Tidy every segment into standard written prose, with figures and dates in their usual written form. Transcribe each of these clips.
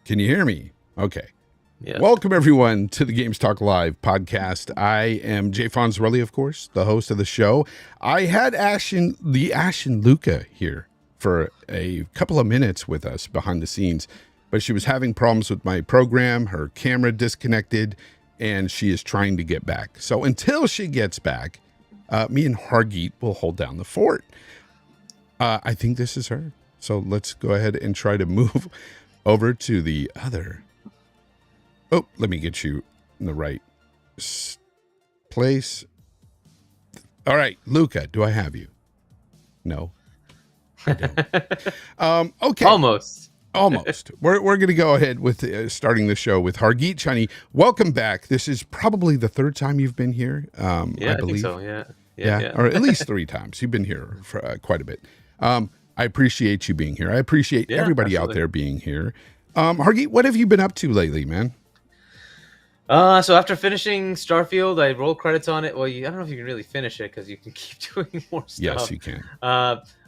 Can you hear me? Okay. Yes. Welcome, everyone, to the Games Talk Live podcast. I am Jay Fonz, of course, the host of the show. I had Ashen Luca here for a couple of minutes with us behind the scenes, but she was having problems with my program. Her camera disconnected, and she is trying to get back. So until she gets back, me and Hargeet will hold down the fort. I think this is her. So let's go ahead and try to move over to the other. Oh, let me get you in the right place. All right, Luca, do I have you? No, I don't. Okay. Almost. We're going to go ahead with starting the show with Hargeet Chani. Welcome back. This is probably the third time you've been here. I believe think so. Yeah, or at least 3 times. You've been here for quite a bit. I appreciate you being here. I appreciate everybody out there being here. Hargeet, what have you been up to lately, man? So after finishing Starfield, I roll credits on it. Well, I don't know if you can really finish it because you can keep doing more stuff. Yes, you can.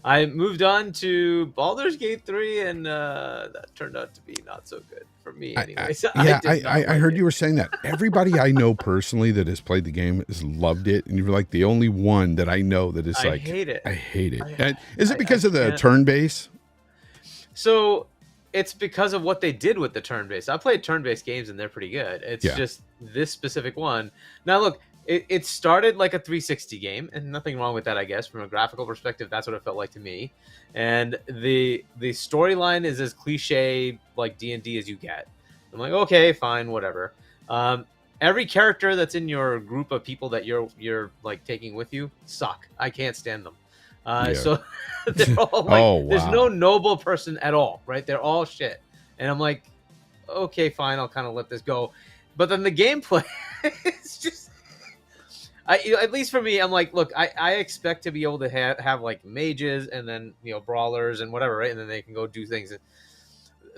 I moved on to Baldur's Gate 3, and that turned out to be not so good for me anyway. I heard you were saying that. Everybody I know personally that has played the game has loved it, and you're like the only one that I know that is like, hate it. I hate it. Is it because of the turn base? So it's because of what they did with the turn-based. I played turn-based games, and they're pretty good. It's just this specific one. Now, look, it started like a 360 game, and nothing wrong with that, I guess. From a graphical perspective, that's what it felt like to me. And the storyline is as cliche like D&D as you get. I'm like, okay, fine, whatever. Every character that's in your group of people that you're like taking with you suck. I can't stand them. So they're all like, there's no noble person at all, right? They're all shit. And I'm like, okay, fine, I'll kind of let this go. But then the gameplay is just, at least for me, I'm like, look, I expect to be able to have like mages and then, brawlers and whatever, right? And then they can go do things.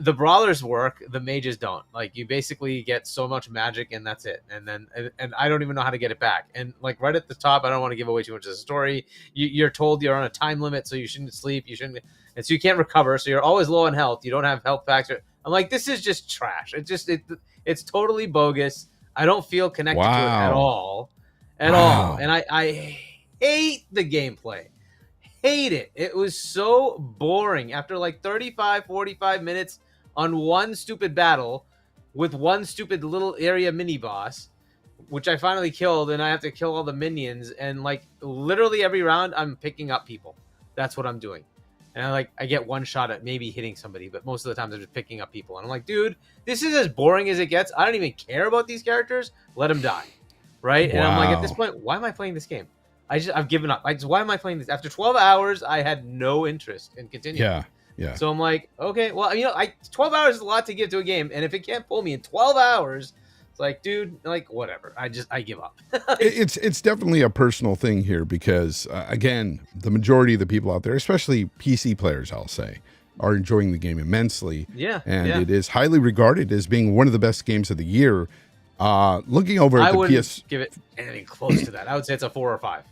The brawlers work, the mages don't. Like, you basically get so much magic and that's it. And then and I don't even know how to get it back. And like right at the top, I don't want to give away too much of the story. You're told you're on a time limit, so you shouldn't sleep. And so you can't recover. So you're always low on health. You don't have health packs. I'm like, this is just trash. It's totally bogus. I don't feel connected to it at all. All. And I hate the gameplay. Hate it. It was so boring. After like 35, 45 minutes on one stupid battle with one stupid little area mini boss, which I finally killed, and I have to kill all the minions, and like literally every round I'm picking up people. That's what I'm doing. And I get one shot at maybe hitting somebody, but most of the times I'm just picking up people. And I'm like, dude, this is as boring as it gets. I don't even care about these characters. Let them die. Right? And I'm like, at this point, why am I playing this game? I've given up. Why am I playing this? After 12 hours, I had no interest in continuing. Yeah. So I'm like, okay, well, 12 hours is a lot to give to a game, and if it can't pull me in 12 hours, it's like, dude, like, whatever. I give up. It's definitely a personal thing here because, again, the majority of the people out there, especially PC players, I'll say, are enjoying the game immensely. Yeah. And it is highly regarded as being one of the best games of the year. Looking over at I wouldn't PS, give it anything close to that. I would say it's a 4 or 5.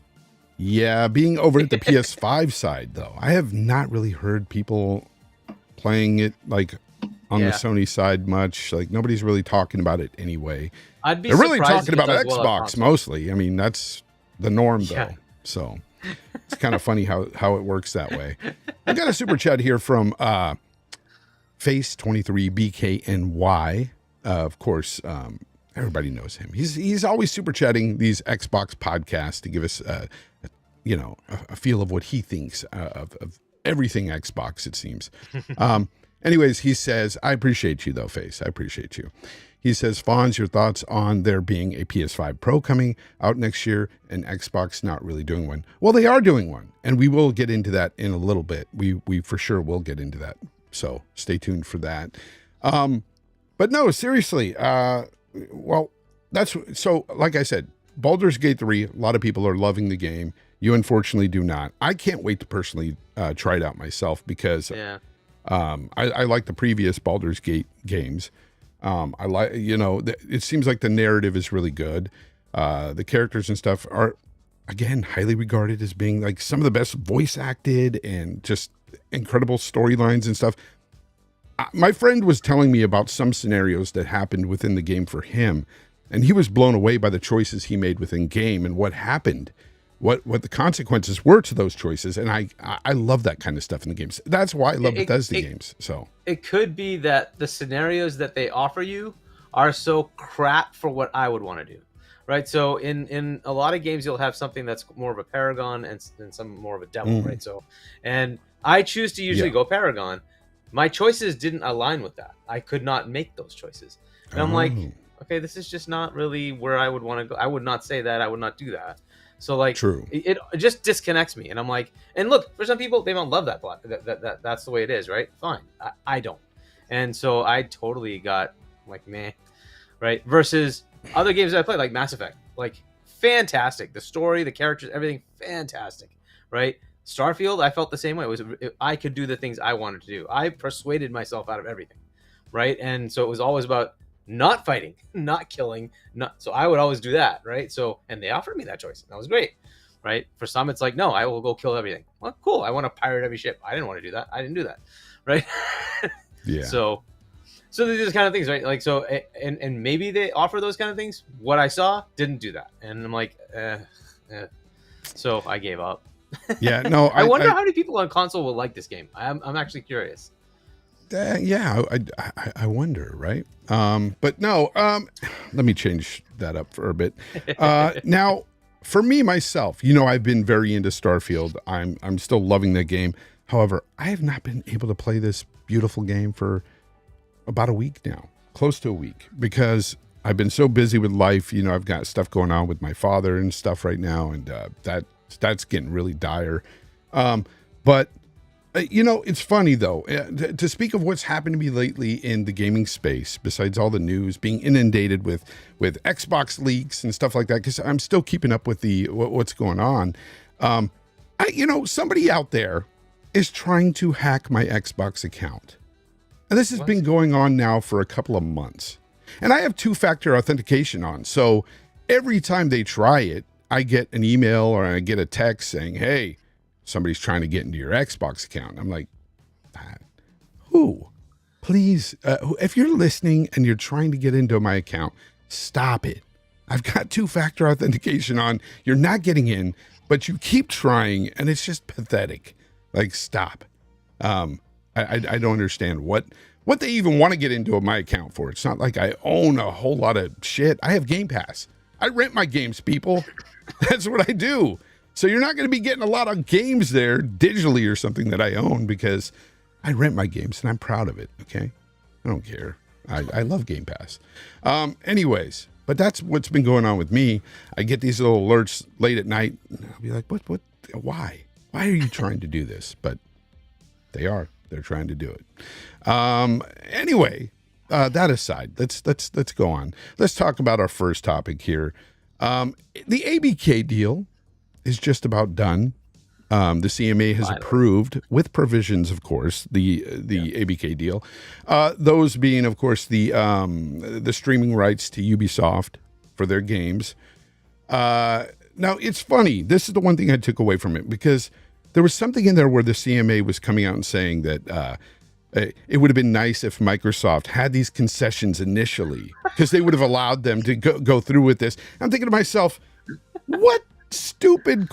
Yeah, being over at the PS5 side, though, I have not really heard people playing it like on the Sony side much. Like nobody's really talking about it anyway. They're really talking about Xbox mostly. I mean, that's the norm, though. So it's kind of funny how it works that way. I got a super chat here from Face23BKNY. Of course, everybody knows him. He's always super chatting these Xbox podcasts to give us a feel of what he thinks of everything Xbox, it seems. Anyways, he says, I appreciate you though, Face. I appreciate you. He says, Fonz, your thoughts on there being a PS5 Pro coming out next year and Xbox not really doing one? Well, they are doing one, and we will get into that in a little bit. We for sure will get into that. So stay tuned for that. But no, seriously, well, like I said, Baldur's Gate 3, a lot of people are loving the game. You unfortunately do not. I can't wait to personally try it out myself because I like the previous Baldur's Gate games. I like, it seems like the narrative is really good. The characters and stuff are, again, highly regarded as being like some of the best voice acted and just incredible storylines and stuff. my friend was telling me about some scenarios that happened within the game for him, and he was blown away by the choices he made within game and what happened, what the consequences were to those choices. And I love that kind of stuff in the games. That's why I love Bethesda games. So it could be that the scenarios that they offer you are so crap for what I would want to do. Right. So in a lot of games, you'll have something that's more of a Paragon and some more of a Devil. Right. So, and I choose to usually go Paragon. My choices didn't align with that. I could not make those choices. And I'm like, okay, this is just not really where I would want to go. I would not say that. I would not do that. So like, true. It just disconnects me. And I'm like, and look, for some people, they don't love that plot. That's the way it is. Right. Fine. I don't. And so I totally got like, meh. Right. Versus other games that I played, like Mass Effect, like fantastic. The story, the characters, everything fantastic. Right. Starfield, I felt the same way. I could do the things I wanted to do. I persuaded myself out of everything, right? And so it was always about not fighting, not killing, so I would always do that, right? So, and they offered me that choice. That was great, right? For some, it's like, no, I will go kill everything. Well, cool. I want to pirate every ship. I didn't want to do that. I didn't do that, right? Yeah. So these are kind of things, right? Like, so, and maybe they offer those kind of things. What I saw didn't do that, and I'm like, so I gave up. Yeah, no. I wonder how many people on console will like this game. I'm actually curious. Yeah, I wonder, right? But no. Let me change that up for a bit. Now, for me myself, I've been very into Starfield. I'm still loving the game. However, I have not been able to play this beautiful game for about a week now, close to a week, because I've been so busy with life. I've got stuff going on with my father and stuff right now, and that's getting really dire. But it's funny though, to speak of what's happened to me lately in the gaming space, besides all the news being inundated with Xbox leaks and stuff like that, because I'm still keeping up with what's going on. Somebody out there is trying to hack my Xbox account. And this has been going on now for a couple of months. And I have two-factor authentication on. So every time they try it, I get an email or I get a text saying, hey, somebody's trying to get into your Xbox account. I'm like, who? Please, if you're listening and you're trying to get into my account, stop it. I've got two-factor authentication on. You're not getting in, but you keep trying, and it's just pathetic. Like, stop. I don't understand what they even want to get into my account for. It's not like I own a whole lot of shit. I have Game Pass. I rent my games, people. That's what I do. So you're not going to be getting a lot of games there digitally or something that I own, because I rent my games and I'm proud of it. Okay. I don't care. I love Game Pass. Anyways, but that's what's been going on with me. I get these little alerts late at night. And I'll be like, what, why are you trying to do this? But they're trying to do it. Anyway, that aside, let's go on. Let's talk about our first topic here. The ABK deal is just about done. The CMA has approved, with provisions, of course, the ABK deal. Those being, of course, the streaming rights to Ubisoft for their games. Now, it's funny. This is the one thing I took away from it, because there was something in there where the CMA was coming out and saying that it would have been nice if Microsoft had these concessions initially, because they would have allowed them to go through with this. I'm thinking to myself, what stupid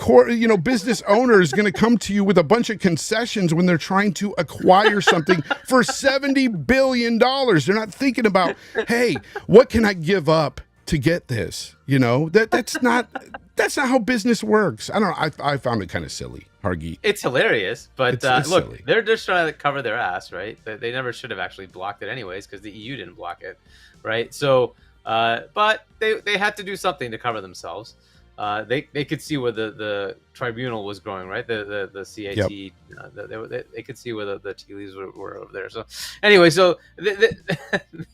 business owner is going to come to you with a bunch of concessions when they're trying to acquire something for $70 billion? They're not thinking about, hey, what can I give up to get this? That's not how business works. I don't know. I found it kind of silly. Hargy. It's hilarious, but it's look, silly. They're just trying to cover their ass, right? They never should have actually blocked it anyways, because the EU didn't block it, right? So, but they had to do something to cover themselves. They could see where the tribunal was going, right? The CAT, yep. They could see where the tea leaves were over there. So anyway, so they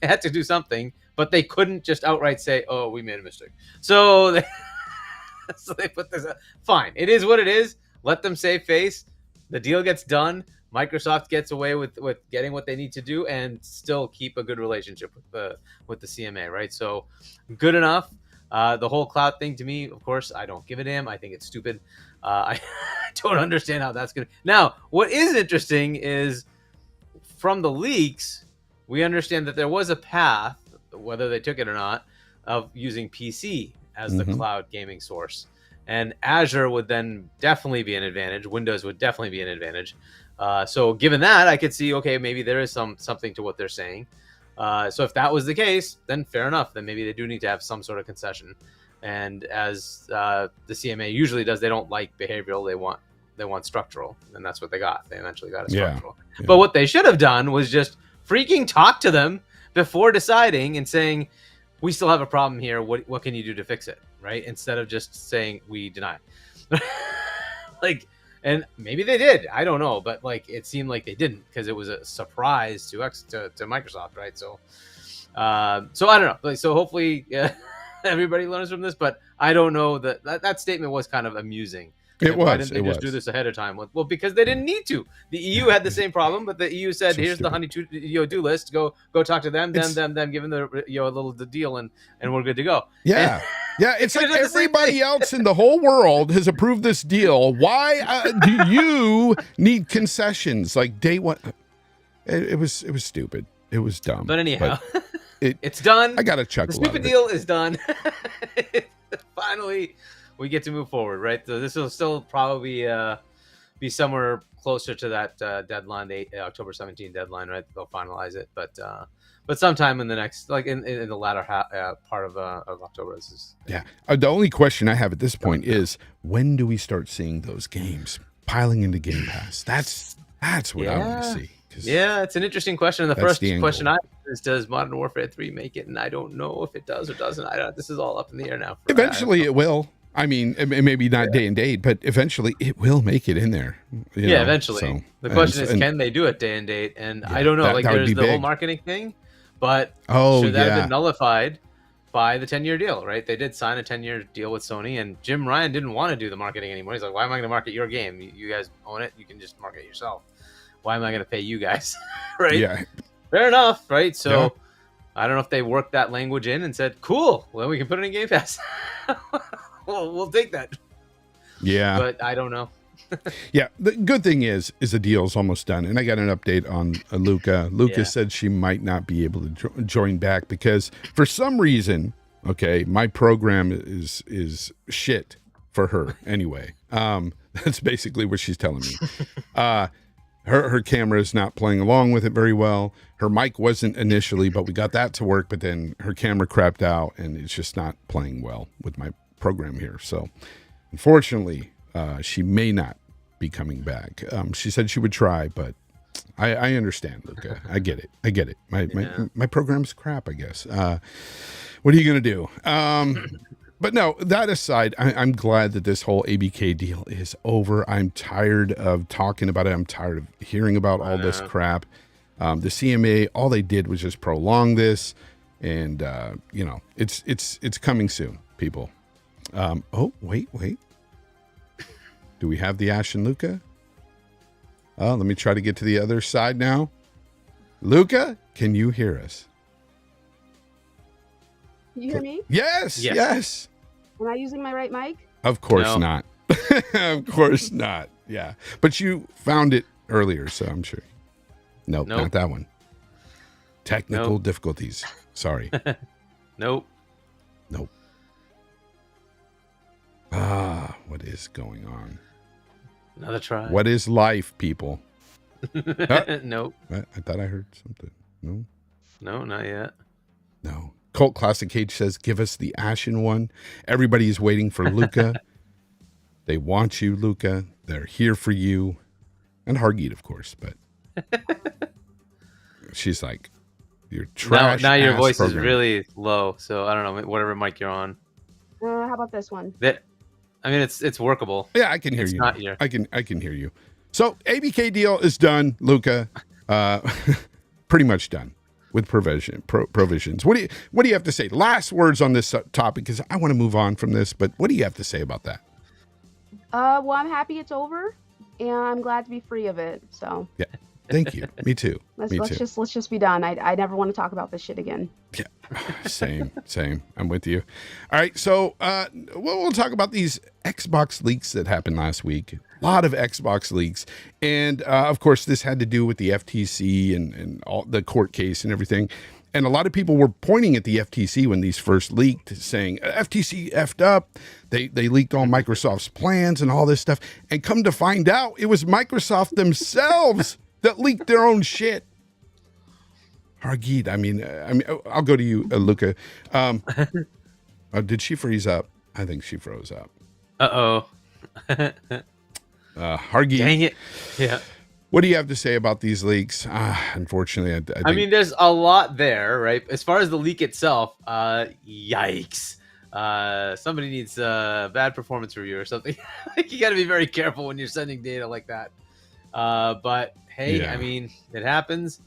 had to do something, but they couldn't just outright say, "Oh, we made a mistake." So they put this. Fine, it is what it is. Let them save face. The deal gets done. Microsoft gets away with getting what they need to do and still keep a good relationship with the CMA, right? So good enough. The whole cloud thing, to me, of course, I don't give a damn. I think it's stupid. I don't understand how that's going to... Now, what is interesting is from the leaks, we understand that there was a path, whether they took it or not, of using PC as the cloud gaming source. And Azure would then definitely be an advantage. Windows would definitely be an advantage. So given that, I could see, okay, maybe there is something to what they're saying. So if that was the case, then fair enough. Then maybe they do need to have some sort of concession. And as the CMA usually does, they don't like behavioral. They want structural, and that's what they got. They eventually got a structural. Yeah. But what they should have done was just freaking talk to them before deciding and saying, we still have a problem here. What can you do to fix it? Right? Instead of just saying we deny. Like, and maybe they did. I don't know, but like it seemed like they didn't because it was a surprise to Microsoft, right? So I don't know. Like, so hopefully everybody learns from this, but I don't know that statement was kind of amusing. It was. Why didn't they just do this ahead of time? Well, because they didn't need to. The EU had the same problem, but the EU said, so "Here's stupid. The honey-do list. Go talk to them, them. Give them the deal, and we're good to go." Yeah, yeah. It's like everybody else in the whole world has approved this deal. Why do you need concessions? Like day one, it was stupid. It was dumb. But anyhow, it's done. I got a chuckle. The stupid deal is done. Finally. We get to move forward, right? So this will still probably be somewhere closer to that deadline, October 17 deadline, right? They'll finalize it, but sometime in the next, like in the latter part of October. This is, yeah. The only question I have at this point is, when do we start seeing those games piling into Game Pass? That's what I want to see. Yeah, it's an interesting question. And the first question I have is, does Modern Warfare 3 make it? And I don't know if it does or doesn't. This is all up in the air now. Eventually, it will. I mean, maybe not day and date, but eventually it will make it in there. Eventually. So, the question is, can they do it day and date? And I don't know. There's the whole marketing thing, but should that have been nullified by the 10-year deal, right? They did sign a 10-year deal with Sony, and Jim Ryan didn't want to do the marketing anymore. He's like, why am I going to market your game? You guys own it. You can just market it yourself. Why am I going to pay you guys? Right? Yeah. Fair enough, right? So I don't know if they worked that language in and said, cool, well, we can put it in Game Pass. We'll take that. Yeah. But I don't know. Yeah. The good thing is the deal's almost done. And I got an update on Luca. Luca said she might not be able to join back because for some reason, my program is shit for her anyway. That's basically what she's telling me. Her camera is not playing along with it very well. Her mic wasn't initially, but we got that to work. But then her camera crapped out and it's just not playing well with my program here. So unfortunately, she may not be coming back. She said she would try, but I understand, Luca. I get it. My program's crap, I guess. What are you going to do? But no, that aside, I'm glad that this whole ABK deal is over. I'm tired of talking about it. I'm tired of hearing about all this crap. The CMA, all they did was just prolong this, and it's coming soon, people. Oh, wait. Do we have the Ash and Luca? Oh, let me try to get to the other side now. Luca, can you hear us? You hear me? Yes. Am I using my right mic? Of course not. Of course not. Yeah. But you found it earlier, so I'm sure. Nope. Not that one. Technical difficulties. Sorry. Nope. What is going on? Another try. What is life, people? Nope. I thought I heard something. No? No, not yet. No. Cult Classic Cage says, give us the Ashen one. Everybody is waiting for Luca. They want you, Luca. They're here for you. And Hargeet, of course, but she's like, you're trash. Now your voice is really low, so I don't know, whatever mic you're on. How about this one? It's workable. Yeah, I can hear you. Not here. I can hear you. So ABK deal is done, Luca. Pretty much done with provisions. What do you have to say? Last words on this topic, because I want to move on from this. But what do you have to say about that? Well, I'm happy it's over, and I'm glad to be free of it. So yeah, thank you. Me too. Let's just be done. I never want to talk about this shit again. Yeah. Same. I'm with you. All right, so we'll talk about these Xbox leaks that happened last week. A lot of Xbox leaks, and of course, this had to do with the FTC and all the court case and everything. And a lot of people were pointing at the FTC when these first leaked, saying FTC effed up. They leaked all Microsoft's plans and all this stuff. And come to find out, it was Microsoft themselves that leaked their own shit. Hargeet, I mean, I'll go to you, Luca. Did she freeze up? I think she froze up. Hargeet. Dang it. Yeah. What do you have to say about these leaks? Unfortunately, I mean, there's a lot there, right? As far as the leak itself, yikes. Somebody needs a bad performance review or something. You got to be very careful when you're sending data like that. But hey, I mean, it happens.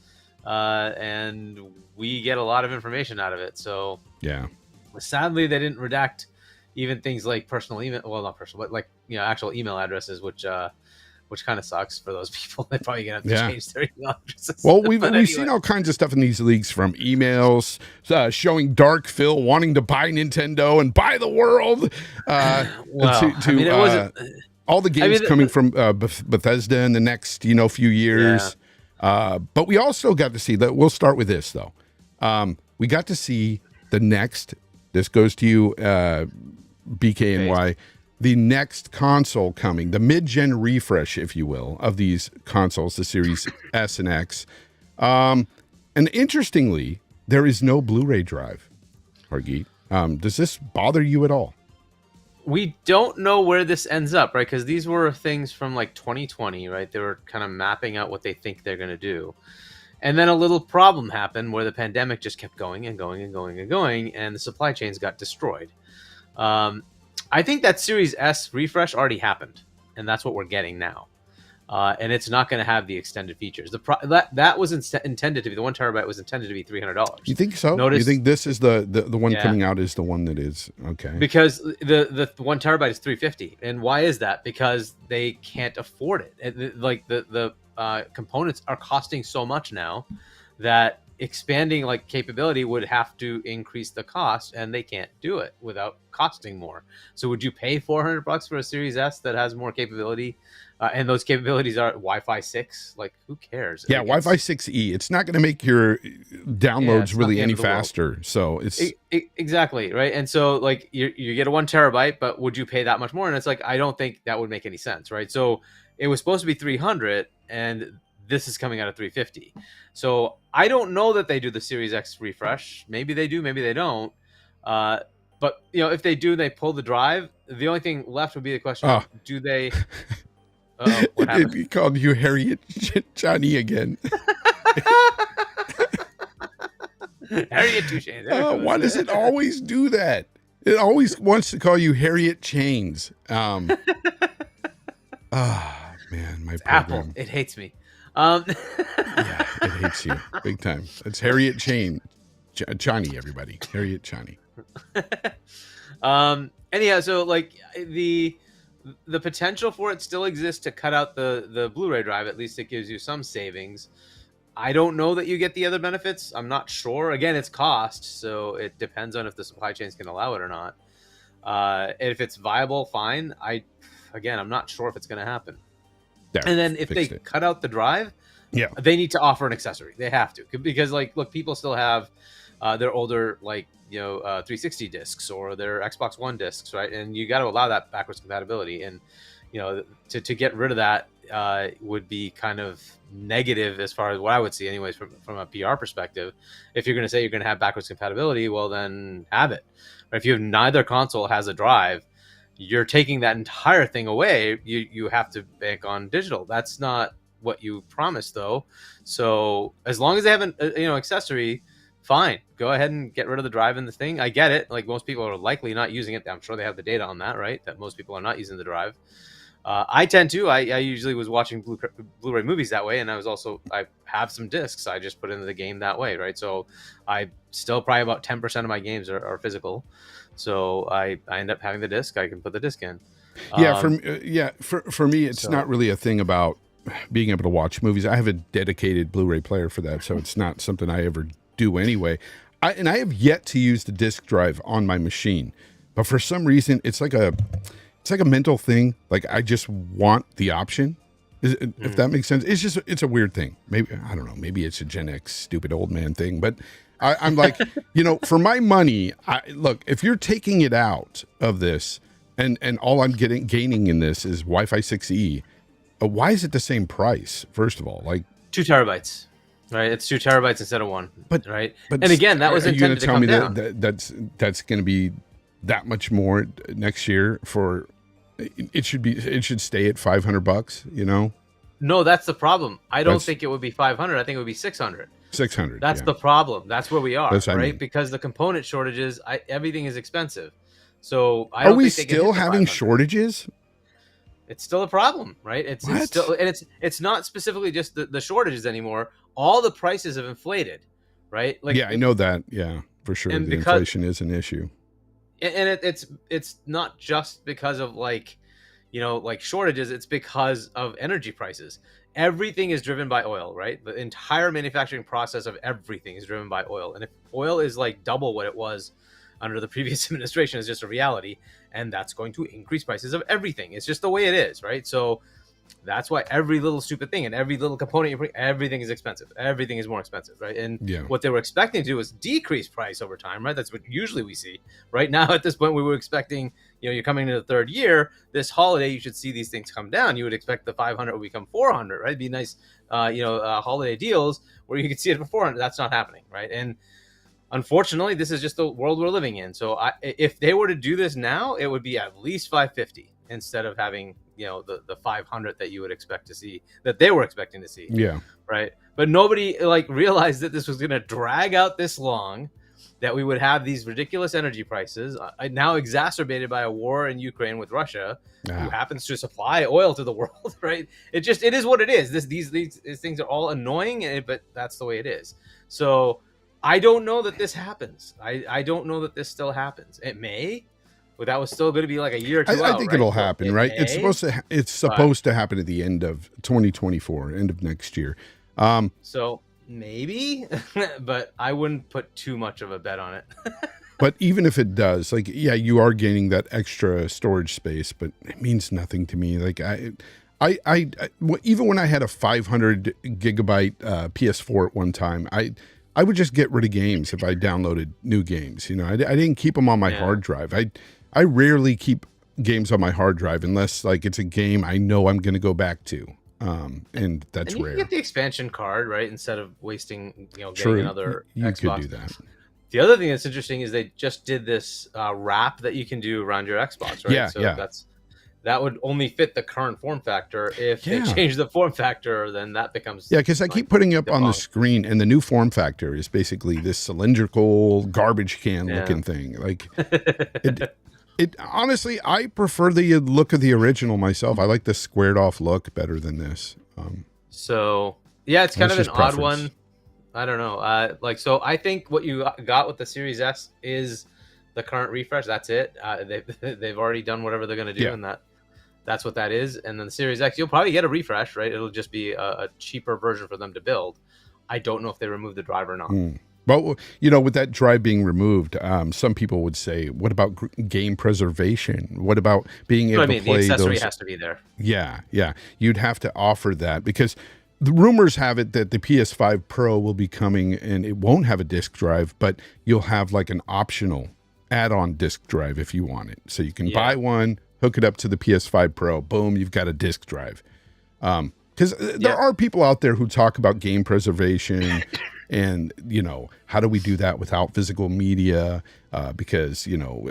And we get a lot of information out of it. So yeah, sadly, they didn't redact even things like personal email. Well, not personal, but like, actual email addresses, which kind of sucks for those people. They're probably gonna have to change their email addresses. Well, we've seen all kinds of stuff in these leaks, from emails showing Dark Phil wanting to buy Nintendo and buy the world, all the games coming from Bethesda in the next few years. Yeah. But we also got to see that. We'll start with this though. We got to see the next. This goes to you, BKNY. The next console coming, the mid-gen refresh, if you will, of these consoles, the Series S and X. And interestingly, there is no Blu-ray drive, Hargeet. Does this bother you at all? We don't know where this ends up, right? Because these were things from like 2020, right? They were kind of mapping out what they think they're going to do. And then a little problem happened where the pandemic just kept going and going and going and going, and the supply chains got destroyed. I think that Series S refresh already happened, and that's what we're getting now. And it's not going to have the extended features. That was intended to be, the 1 terabyte was intended to be $300. You think so? You think this is the one coming out is the one that is okay? Because the 1 terabyte is $350, and why is that? Because they can't afford it. Like the components are costing so much now that expanding like capability would have to increase the cost, and they can't do it without costing more. So would you pay $400 for a Series S that has more capability, and those capabilities are Wi-Fi 6? Like, who cares? Yeah, Wi-Fi 6E. It's not going to make your downloads really any faster. So it's exactly right. And so like you get a 1 terabyte, but would you pay that much more? And it's like, I don't think that would make any sense, right? So it was supposed to be 300, and this is coming out at 350. So I don't know that they do the Series X refresh. Maybe they do, maybe they don't. But if they do, they pull the drive. The only thing left would be the question: do they? What happened? He called you Harriet Johnny again. Harriet Touche. Why does it always do that? It always wants to call you Harriet Chains. Man, my Apple. It hates me. Yeah, it hates you big time. It's Harriet Chani, everybody. Harriet Chani. Anyhow, so like the potential for it still exists to cut out the Blu-ray drive. At least it gives you some savings. I don't know that you get the other benefits. I'm not sure. Again, it's cost, so it depends on if the supply chains can allow it or not. If it's viable, fine. I'm not sure if it's going to happen. And then if they cut out the drive, they need to offer an accessory. They have to, because like, look, people still have their older 360 discs or their Xbox One discs, right? And you got to allow that backwards compatibility. And to get rid of that would be kind of negative as far as what I would see, anyways, from a PR perspective. If you're going to say you're going to have backwards compatibility, well, then have it. Or if you have neither console has a drive, you're taking that entire thing away. You have to bank on digital. That's not what you promised, though. So as long as they have an accessory, fine. Go ahead and get rid of the drive in the thing. I get it. Like, most people are likely not using it. I'm sure they have the data on that, right? That most people are not using the drive. I tend to. I usually was watching Blu-ray movies that way, and I have some discs I just put into the game that way, right? So I still probably about 10% of my games are physical. So I end up having the disc. I can put the disc in. For me, it's not really a thing about being able to watch movies. I have a dedicated Blu-ray player for that, so it's not something I ever do anyway. I have yet to use the disk drive on my machine, but for some reason it's like a mental thing. Like I just want the option. If that makes sense. It's a weird thing. Maybe, I don't know, maybe it's a Gen X stupid old man thing, but I'm like, for my money, look, if you're taking it out of this and all I'm gaining in this is Wi-Fi 6E, why is it the same price? First of all, like 2 terabytes, right? It's 2 terabytes instead of 1, right? But and again, that was intended to come down. That's going to be that much more next year for. It should stay at $500, No, that's the problem. I don't think it would be 500. I think it would be 600. 600. That's the problem. That's where we are, right? I mean. Because the component shortages, everything is expensive. So are we still having shortages? It's still a problem, right? It's still, and it's not specifically just the shortages anymore. All the prices have inflated, right? Like, I know that. Yeah, for sure. The inflation is an issue. And it's not just because of like shortages. It's because of energy prices. Everything is driven by oil, right? The entire manufacturing process of everything is driven by oil. And if oil is like double what it was under the previous administration, is just a reality, and that's going to increase prices of everything. It's just the way it is, right? So that's why every little stupid thing and every little component you bring, everything is expensive. Everything is more expensive, right? And what they were expecting to do was decrease price over time, right? That's what usually we see. Right now, at this point, we were expecting, you're coming into the third year. This holiday, you should see these things come down. You would expect the 500 would become 400, right? It'd be nice, holiday deals where you could see it for 400. That's not happening, right? And unfortunately, this is just the world we're living in. So if they were to do this now, it would be at least 550 instead of having the 500 that you would expect to see, that they were expecting to see. Yeah. Right. But nobody realized that this was going to drag out this long, that we would have these ridiculous energy prices, now exacerbated by a war in Ukraine with Russia, who happens to supply oil to the world. Right. It is what it is. These things are all annoying, but that's the way it is. So I don't know that this happens. I don't know that this still happens. It may. But that was still going to be like a year or two out, I think right? it'll happen, right? It's supposed to happen at the end of 2024, end of next year. So maybe, but I wouldn't put too much of a bet on it. But even if it does, you are gaining that extra storage space, but it means nothing to me. Like I even when I had a 500 gigabyte PS4 at one time, I would just get rid of games if I downloaded new games. I didn't keep them on my hard drive. I rarely keep games on my hard drive unless it's a game I know I'm going to go back to. And that's rare. You can get the expansion card, right? Instead of wasting, getting another Xbox. You could do that. The other thing that's interesting is they just did this wrap that you can do around your Xbox, right? Yeah, that would only fit the current form factor. If they change the form factor, then that becomes... Yeah, because I keep putting it up on the screen, and the new form factor is basically this cylindrical garbage can looking thing. It honestly, I prefer the look of the original myself. I like the squared off look better than this. It's kind of an odd one. I don't know. So I think what you got with the Series S is the current refresh. That's it. They've already done whatever they're going to do, and that's what that is. And then the Series X, you'll probably get a refresh, right? It'll just be a cheaper version for them to build. I don't know if they remove the drive or not. But, with that drive being removed, some people would say, what about game preservation? What about being able to play the accessory those? Has to be there. Yeah. You'd have to offer that because the rumors have it that the PS5 Pro will be coming and it won't have a disk drive, but you'll have an optional add-on disk drive if you want it. So you can buy one, hook it up to the PS5 Pro, boom, you've got a disk drive. Because there are people out there who talk about game preservation and, how do we do that without physical media? Because,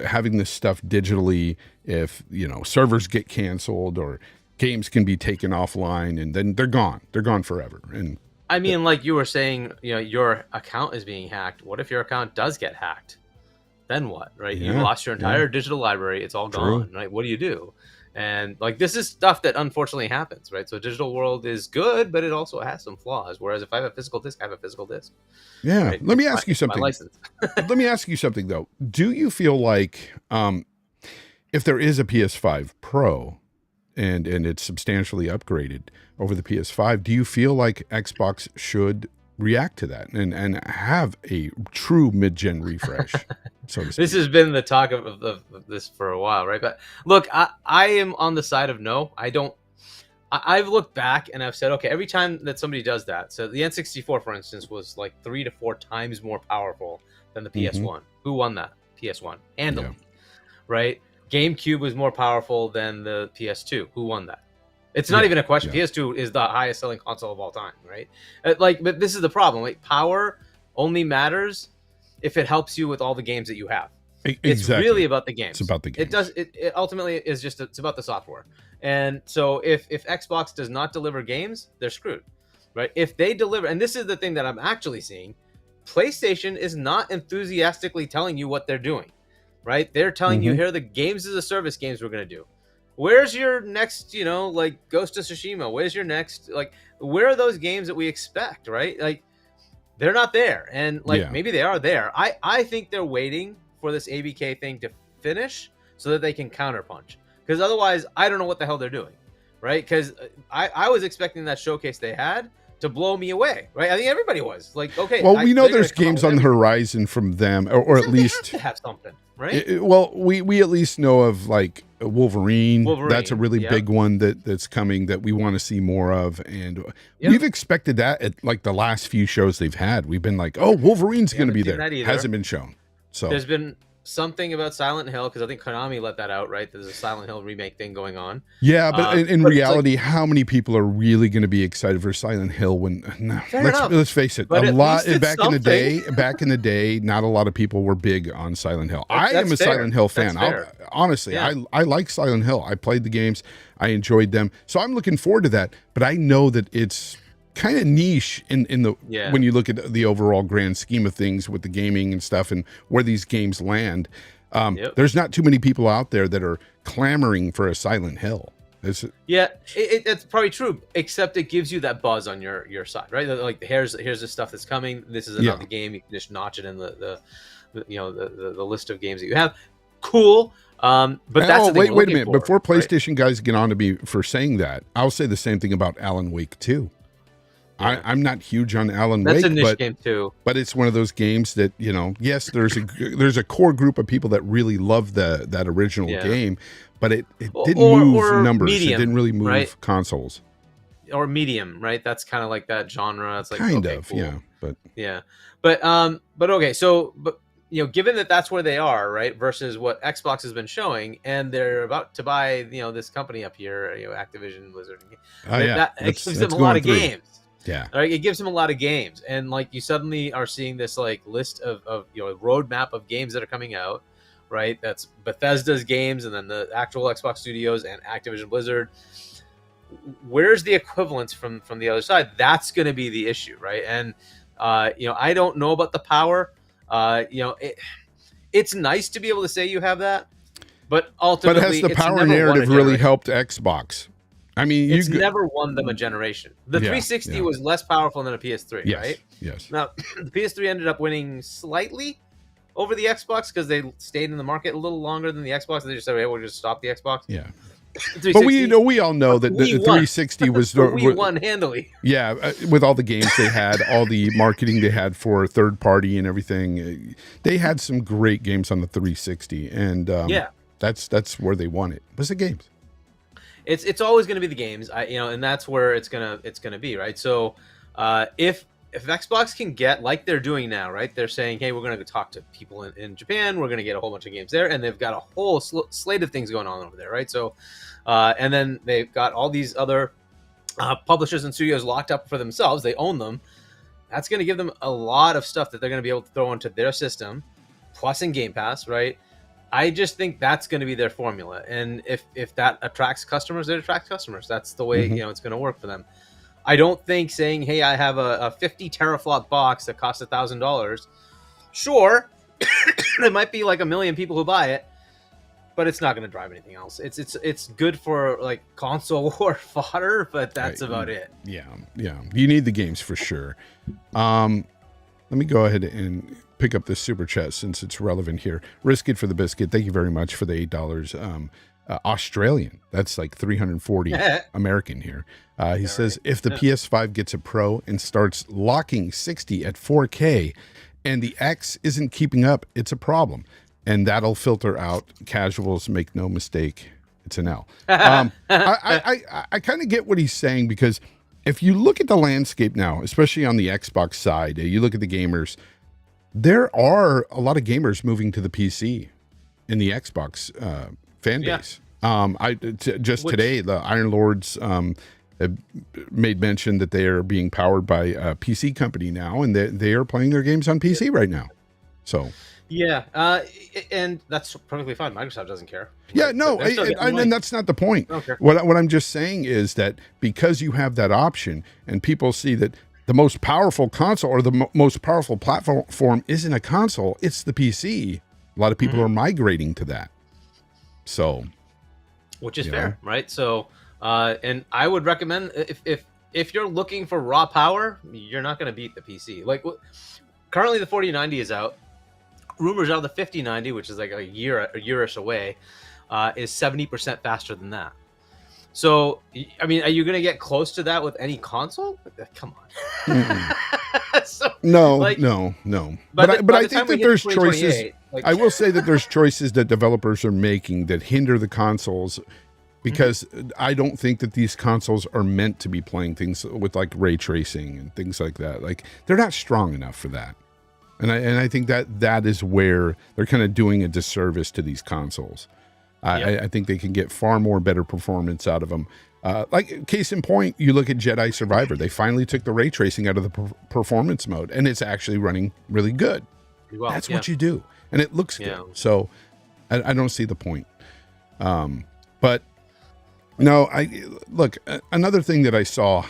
having this stuff digitally, if, servers get canceled or games can be taken offline and then they're gone. They're gone forever. And I mean, like you were saying, your account is being hacked. What if your account does get hacked? Then what, right? You lost your entire digital library. It's all gone, right? What do you do? And this is stuff that unfortunately happens, right? So digital world is good, but it also has some flaws. Whereas if I have a physical disc, I have a physical disc. Yeah. Right? Let me ask you something. Let me ask you something though. Do you feel like if there is a PS5 Pro and it's substantially upgraded over the PS5, do you feel like Xbox should react to that and have a true mid-gen refresh. So to speak. This has been the talk of this for a while, right? But look, I am on the side of no. I've looked back and I've said, okay, every time that somebody does that, so the N64, for instance, was like 3 to 4 times more powerful than the PS1. Who won that? PS1. Handily, right? GameCube was more powerful than the PS2. Who won that? It's not even a question. PS2 is the highest selling console of all time, right? But this is the problem. Like, power only matters if it helps you with all the games that you have. Exactly. It's really about the games. It's about the games. It ultimately is just, it's about the software. And so if Xbox does not deliver games, they're screwed, right? If they deliver, and this is the thing that I'm actually seeing, PlayStation is not enthusiastically telling you what they're doing, right? They're telling you, here are the games as a service games we're going to do. Where's your next, like Ghost of Tsushima? Where's your next, like, where are those games that we expect, right? Like, they're not there. And like, maybe they are there. I think they're waiting for this ABK thing to finish so that they can counterpunch. Because otherwise, I don't know what the hell they're doing, right? Because I was expecting that showcase they had to blow me away, right? I think everybody was like, okay. Well, we know there's games on the horizon from them, or at least to have something, right? We at least know of like Wolverine. That's a really big one that's coming that we want to see more of, and we've expected that at like the last few shows they've had. We've been like, oh, Wolverine's going to be there. Hasn't been shown. So there's been something about Silent Hill, because I think Konami let that out, right? There's a Silent Hill remake thing going on. Yeah, but in reality, like, how many people are really going to be excited for Silent Hill when? Let's face it, but a lot back in the day, not a lot of people were big on Silent Hill. I am a Silent Hill fan. Honestly, I like Silent Hill. I played the games, I enjoyed them, so I'm looking forward to that. But I know that it's kind of niche in the when you look at the overall grand scheme of things with the gaming and stuff and where these games land. There's not too many people out there that are clamoring for a Silent Hill. It's probably true, except it gives you that buzz on your side, right? Like, here's the stuff that's coming. This is another game. You can just notch it in the list of games that you have. Cool. But that's wait a minute. Before PlayStation guys get on to me for saying that, I'll say the same thing about Alan Wake 2. I'm not huge on Alan Wake. That's a niche game too. But it's one of those games that, yes, there's a core group of people that really love that original game, but it didn't move numbers. Medium, it didn't really move consoles. Or medium, right? That's kind of like that genre. It's like but okay. So, given that that's where they are, right, versus what Xbox has been showing, and they're about to buy, this company up here, Activision Blizzard. That gives them a lot of games. Yeah. All right. It gives them a lot of games. And like, you suddenly are seeing this like list of roadmap of games that are coming out, right? That's Bethesda's games, and then the actual Xbox Studios and Activision Blizzard. Where's the equivalence from the other side? That's going to be the issue, right? And I don't know about the power. It's nice to be able to say you have that, but ultimately, has the power narrative really helped Xbox? I mean, it's never won them a generation. The 360 was less powerful than a PS3, right? Yes. Now, the PS3 ended up winning slightly over the Xbox because they stayed in the market a little longer than the Xbox. They just said, "Hey, we'll just stop the Xbox." Yeah. But we all know that the 360 was we won handily. Yeah, with all the games they had, all the marketing they had for third party and everything, they had some great games on the 360, and that's where they won it. Was the games. It's always going to be the games, and that's where it's gonna be, right? So, if Xbox can get, like they're doing now, right? They're saying, hey, we're going to talk to people in Japan. We're going to get a whole bunch of games there, and they've got a whole slate of things going on over there, right? So, and then they've got all these other publishers and studios locked up for themselves. They own them. That's going to give them a lot of stuff that they're going to be able to throw into their system, plus in Game Pass, right? I just think that's going to be their formula, and if that attracts customers, it attracts customers. That's the way it's going to work for them. I don't think saying, "Hey, I have a 50 teraflop box that costs $1,000." Sure, there might be like 1 million people who buy it, but it's not going to drive anything else. It's good for like console war fodder, but that's about it. Yeah. You need the games for sure. Let me go ahead and pick up this super chat since it's relevant here. Risk it for the biscuit. Thank you very much for the $8. Australian. That's like 340 American here. He says, if the PS5 gets a Pro and starts locking 60 at 4K and the X isn't keeping up, it's a problem. And that'll filter out casuals. Make no mistake, it's an L. I kind of get what he's saying, because if you look at the landscape now, especially on the Xbox side, you look at the gamers, there are a lot of gamers moving to the PC in the Xbox fan base. Today, the Iron Lords have made mention that they are being powered by a PC company now, and they are playing their games on PC right now. So yeah, and that's perfectly fine. Microsoft doesn't care. Yeah, no, and that's not the point. Okay. What I'm just saying is that because you have that option, and people see that the most powerful console or the most powerful platform isn't a console, it's the PC. A lot of people are migrating to that. So, which is fair, right? So, and I would recommend, if you're looking for raw power, you're not going to beat the PC. Like currently, the 4090 is out. Rumors are the 5090, which is like a yearish away, is 70% faster than that. So, I mean, are you going to get close to that with any console? Come on. No. But I think that there's choices. I will say that there's choices that developers are making that hinder the consoles, because I don't think that these consoles are meant to be playing things with like ray tracing and things like that. Like, they're not strong enough for that. And I think that is where they're kind of doing a disservice to these consoles. I think they can get far more better performance out of them. Like, case in point, you look at Jedi Survivor. They finally took the ray tracing out of the performance mode, and it's actually running really good. Well, that's what you do, and it looks good. So I don't see the point. But no, look, another thing that I saw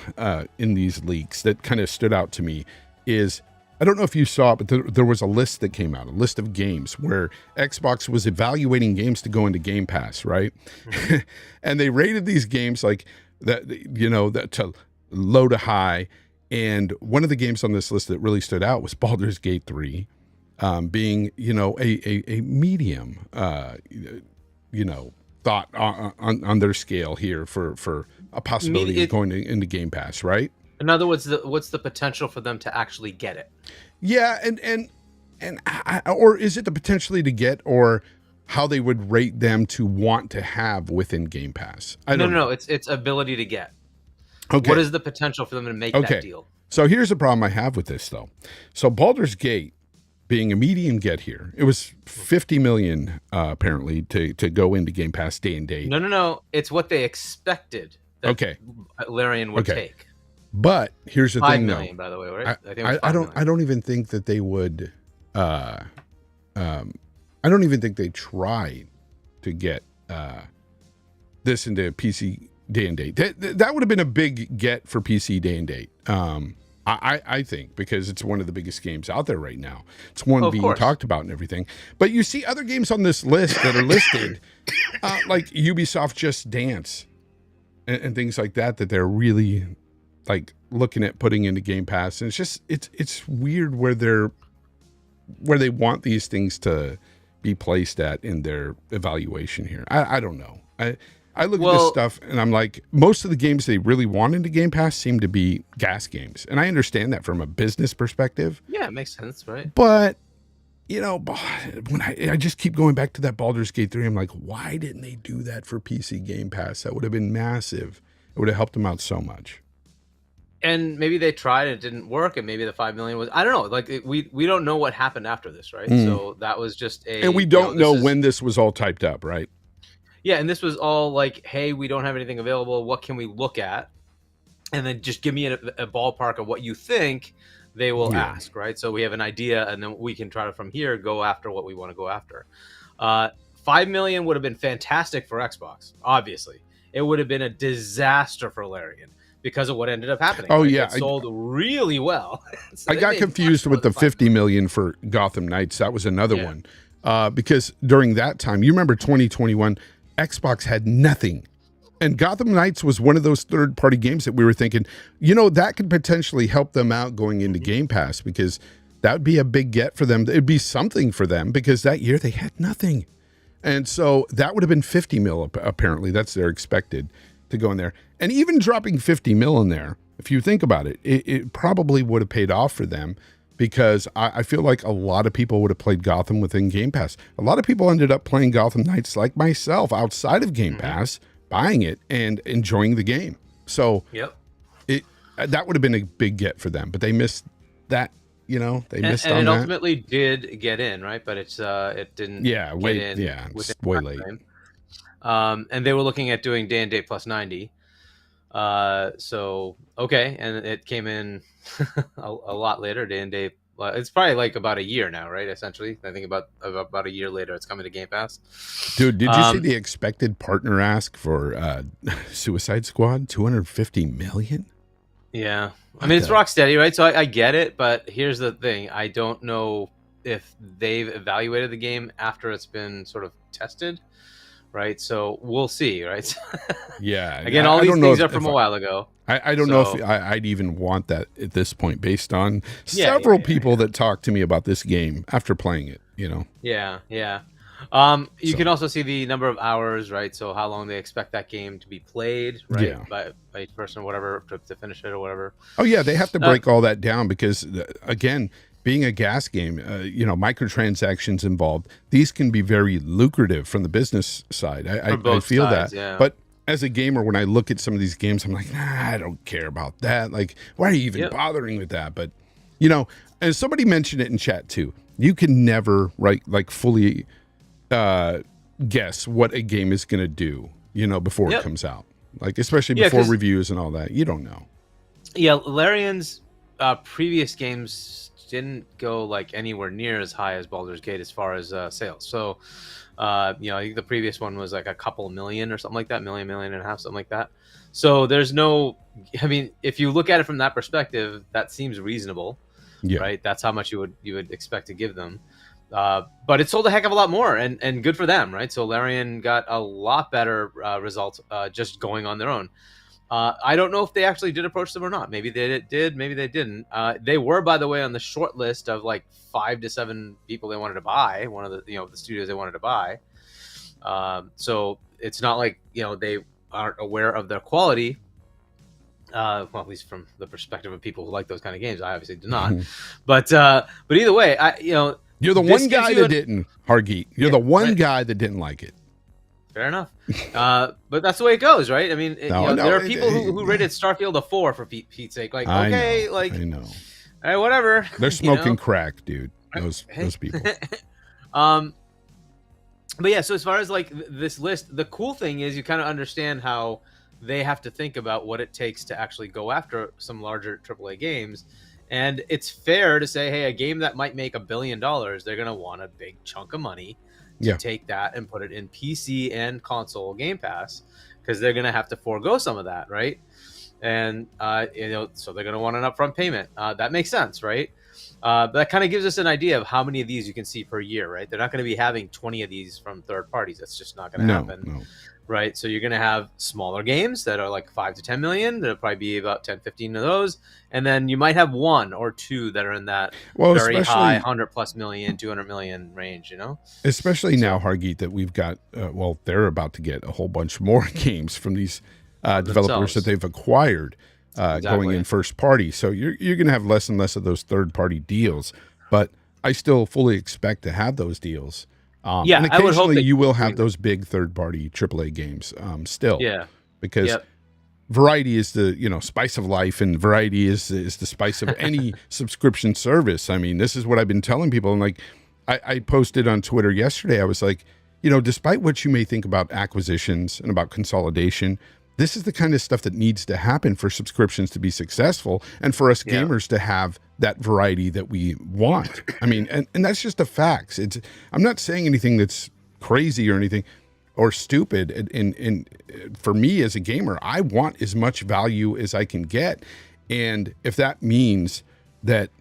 in these leaks that kind of stood out to me is, I don't know if you saw it, but there was a list that came out, a list of games where Xbox was evaluating games to go into Game Pass, right? And they rated these games like that, that to low to high. And one of the games on this list that really stood out was Baldur's Gate 3, being, a medium, thought on their scale here for a possibility of going into Game Pass, right? In other words, what's the potential for them to actually get it? Yeah, and or is it the potentially to get, or how they would rate them to want to have within Game Pass? No, it's ability to get. Okay. What is the potential for them to make that deal? So here's the problem I have with this, though. So Baldur's Gate, being a medium get here, it was $50 million apparently to go into Game Pass day and date. No, it's what they expected. That Larian would take. But here's the thing, 5 million, by the way, right? I don't even think that they would. I don't even think they tried to get this into PC day and date. That would have been a big get for PC day and date. I think, because it's one of the biggest games out there right now. It's one being talked about and everything. But you see other games on this list that are listed, like Ubisoft Just Dance and things like that they're really like looking at putting into Game Pass. And it's just, it's weird where they want these things to be placed at in their evaluation here. I don't know. I look at this stuff and I'm like, most of the games they really want into Game Pass seem to be gas games. And I understand that from a business perspective. Yeah, it makes sense, right? But, when I just keep going back to that Baldur's Gate 3, I'm like, why didn't they do that for PC Game Pass? That would have been massive. It would have helped them out so much. And maybe they tried and it didn't work, and maybe the 5 million was, I don't know. Like, we don't know what happened after this, right? So that was just and we don't know when this was all typed up, right? Yeah, and this was all like, hey, we don't have anything available. What can we look at? And then just give me a ballpark of what you think. They will ask, right? So we have an idea, and then we can try to, from here, go after what we want to go after. 5 million would have been fantastic for Xbox, obviously. It would have been a disaster for Larian, because of what ended up happening. Oh, yeah. It sold really well. So I got confused with the 50 million for Gotham Knights. That was another one. Because during that time, you remember 2021, Xbox had nothing. And Gotham Knights was one of those third-party games that we were thinking, that could potentially help them out going into Game Pass, because that would be a big get for them. It'd be something for them, because that year they had nothing. And so that would have been 50 mil, apparently. That's their expected to go in there. And even dropping 50 mil in there, if you think about it, it probably would have paid off for them, because I feel like a lot of people would have played Gotham within Game Pass. A lot of people ended up playing Gotham Knights like myself outside of Game Pass, buying it and enjoying the game. So that would have been a big get for them, but they missed that. You know, they missed on that. And it ultimately did get in, right? But it didn't. Yeah, it's way late. And they were looking at doing day and date plus 90. So okay, and it came in a lot later, day and date. It's probably like about a year now, right? Essentially, I think about a year later, it's coming to Game Pass. Dude, did you see the expected partner ask for Suicide Squad? 250 million. Yeah, I mean, it's Rocksteady, right? So I get it, but here's the thing: I don't know if they've evaluated the game after it's been sort of tested, right? So we'll see, right? Yeah. Again, all these things are from a while ago. I don't know if I'd even want that at this point, based on several people that talked to me about this game after playing it. You know. Yeah. You can also see the number of hours, right? So how long they expect that game to be played, right? By each person or whatever to finish it or whatever. Oh yeah, they have to break all that down, because again, being a gas game, microtransactions involved. These can be very lucrative from the business side. I feel sides, that, yeah. But as a gamer, when I look at some of these games, I'm like, nah, I don't care about that. Like, why are you even bothering with that? But and somebody mentioned it in chat too. You can never fully guess what a game is going to do, before it comes out. Like, especially before reviews and all that. You don't know. Yeah, Larian's previous games didn't go like anywhere near as high as Baldur's Gate as far as sales. So, I think the previous one was like a couple million or something like that, million and a half, something like that. So there's no, I mean, if you look at it from that perspective, that seems reasonable, right? That's how much you would expect to give them. But it sold a heck of a lot more, and good for them, right? So Larian got a lot better results just going on their own. I don't know if they actually did approach them or not. Maybe they did, maybe they didn't. They were, by the way, on the short list of like 5 to 7 people they wanted to buy. One of the the studios they wanted to buy. So it's not like they aren't aware of their quality. Well, at least from the perspective of people who like those kind of games, I obviously do not. But either way, you're the one guy that didn't, Hargeet. You're the one guy that didn't like it. Fair enough. But that's the way it goes, right? I mean, there are people who rated Starfield a 4 for Pete's sake. Like, okay, I know. All right, whatever. They're smoking crack, dude. Those people. But yeah, so as far as like this list, the cool thing is you kind of understand how they have to think about what it takes to actually go after some larger AAA games. And it's fair to say, hey, a game that might make $1 billion, they're going to want a big chunk of money to take that and put it in PC and console Game Pass, because they're going to have to forego some of that, right? And, so they're going to want an upfront payment. That makes sense, right? But that kind of gives us an idea of how many of these you can see per year, right? They're not going to be having 20 of these from third parties. That's just not going to happen. No. Right. So you're going to have smaller games that are like 5 to 10 million. There'll probably be about 10, 15 of those. And then you might have 1 or 2 that are in that very high 100 plus million, 200 million range, Especially now, Hargeet, that we've got, they're about to get a whole bunch more games from these developers that they've acquired going in first party. So you're going to have less and less of those third party deals. But I still fully expect to have those deals. And occasionally I would hope you will have those big third-party AAA games still. Yeah. Because variety is the, spice of life, and variety is the spice of any subscription service. I mean, this is what I've been telling people. And like, I posted on Twitter yesterday, I was like, despite what you may think about acquisitions and about consolidation, this is the kind of stuff that needs to happen for subscriptions to be successful and for us gamers to have that variety that we want. I mean, and that's just the facts. I'm not saying anything that's crazy or anything or stupid. And for me as a gamer, I want as much value as I can get. And if that means that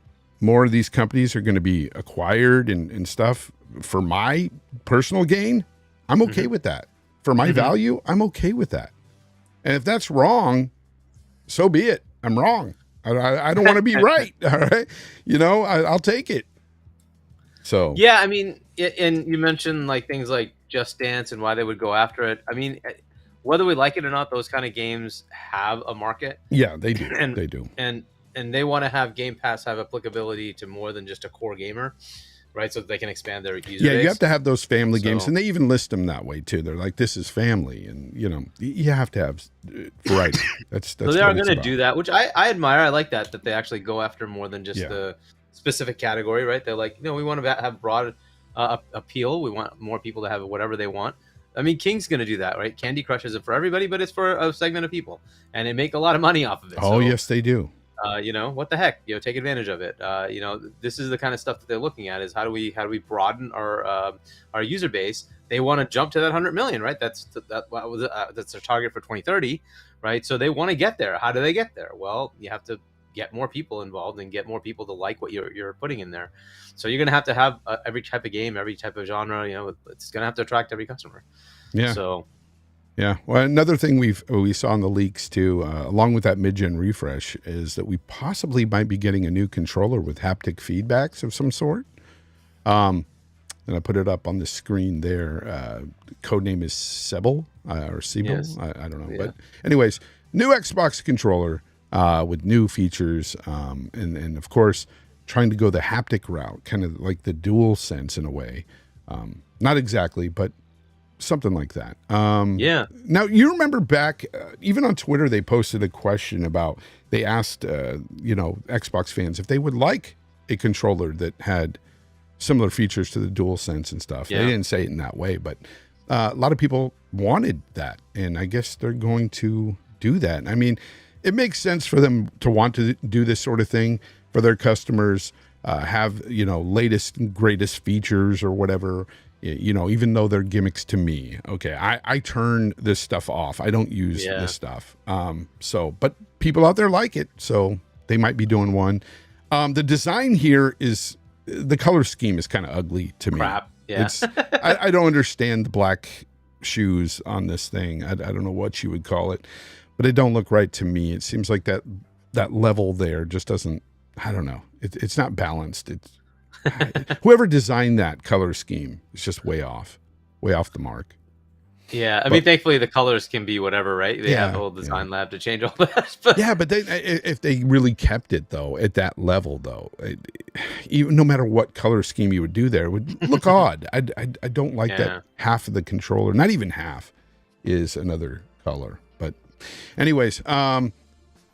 more of these companies are going to be acquired and stuff for my personal gain, I'm okay with that. For my value, I'm okay with that. And if that's wrong, so be it. I'm wrong. I don't want to be right. All right. I'll take it. So. Yeah. I mean, And you mentioned like things like Just Dance and why they would go after it. I mean, whether we like it or not, those kind of games have a market. Yeah, they do. and They do. and they want to have Game Pass have applicability to more than just a core gamer, right? So that they can expand their user base. You have to have those family games, and they even list them that way too. They're like, this is family, and you have to have variety. That's so they are going to do that, which I admire. I like that they actually go after more than just the specific category, right? They're like, we want to have broad appeal. We want more people to have whatever they want. I mean, King's going to do that, right? Candy Crush isn't for everybody, but it's for a segment of people, and they make a lot of money off of it. Oh, yes, they do. What the heck? Take advantage of it. This is the kind of stuff that they're looking at: is how do we broaden our user base? They want to jump to that 100 million, right? That's their target for 2030, right? So they want to get there. How do they get there? Well, you have to get more people involved and get more people to like what you're putting in there. So you're going to have every type of game, every type of genre. It's going to have to attract every customer. Yeah. So. Yeah. Well, another thing we saw in the leaks too, along with that mid-gen refresh, is that we possibly might be getting a new controller with haptic feedbacks of some sort. And I put it up on the screen there. Codename is Sebel or Sebel. Yes. I don't know. Yeah. But anyways, new Xbox controller with new features. And of course, trying to go the haptic route, kind of like the dual sense in a way. Not exactly, but something like that. Yeah. Now, you remember back, even on Twitter, they posted a question about, they asked, Xbox fans if they would like a controller that had similar features to the DualSense and stuff. Yeah. They didn't say it in that way, but a lot of people wanted that. And I guess they're going to do that. I mean, it makes sense for them to want to do this sort of thing for their customers, have, latest and greatest features or whatever. Even though they're gimmicks to me, okay, I turn this stuff off. I don't use this stuff. But people out there like it, so they might be doing one. The design here is, the color scheme is kind of ugly to me. Crap. Yeah. I don't understand the black shoes on this thing. I don't know what you would call it, but it don't look right to me. It seems like that level there just doesn't, I don't know. It's not balanced. Whoever designed that color scheme is just way off the mark. Yeah, I mean, thankfully the colors can be whatever, right? They have a whole design lab to change all that. But but if they really kept it though at that level though, even no matter what color scheme you would do there, it would look odd. I don't like that half of the controller, not even half, is another color. But anyways, what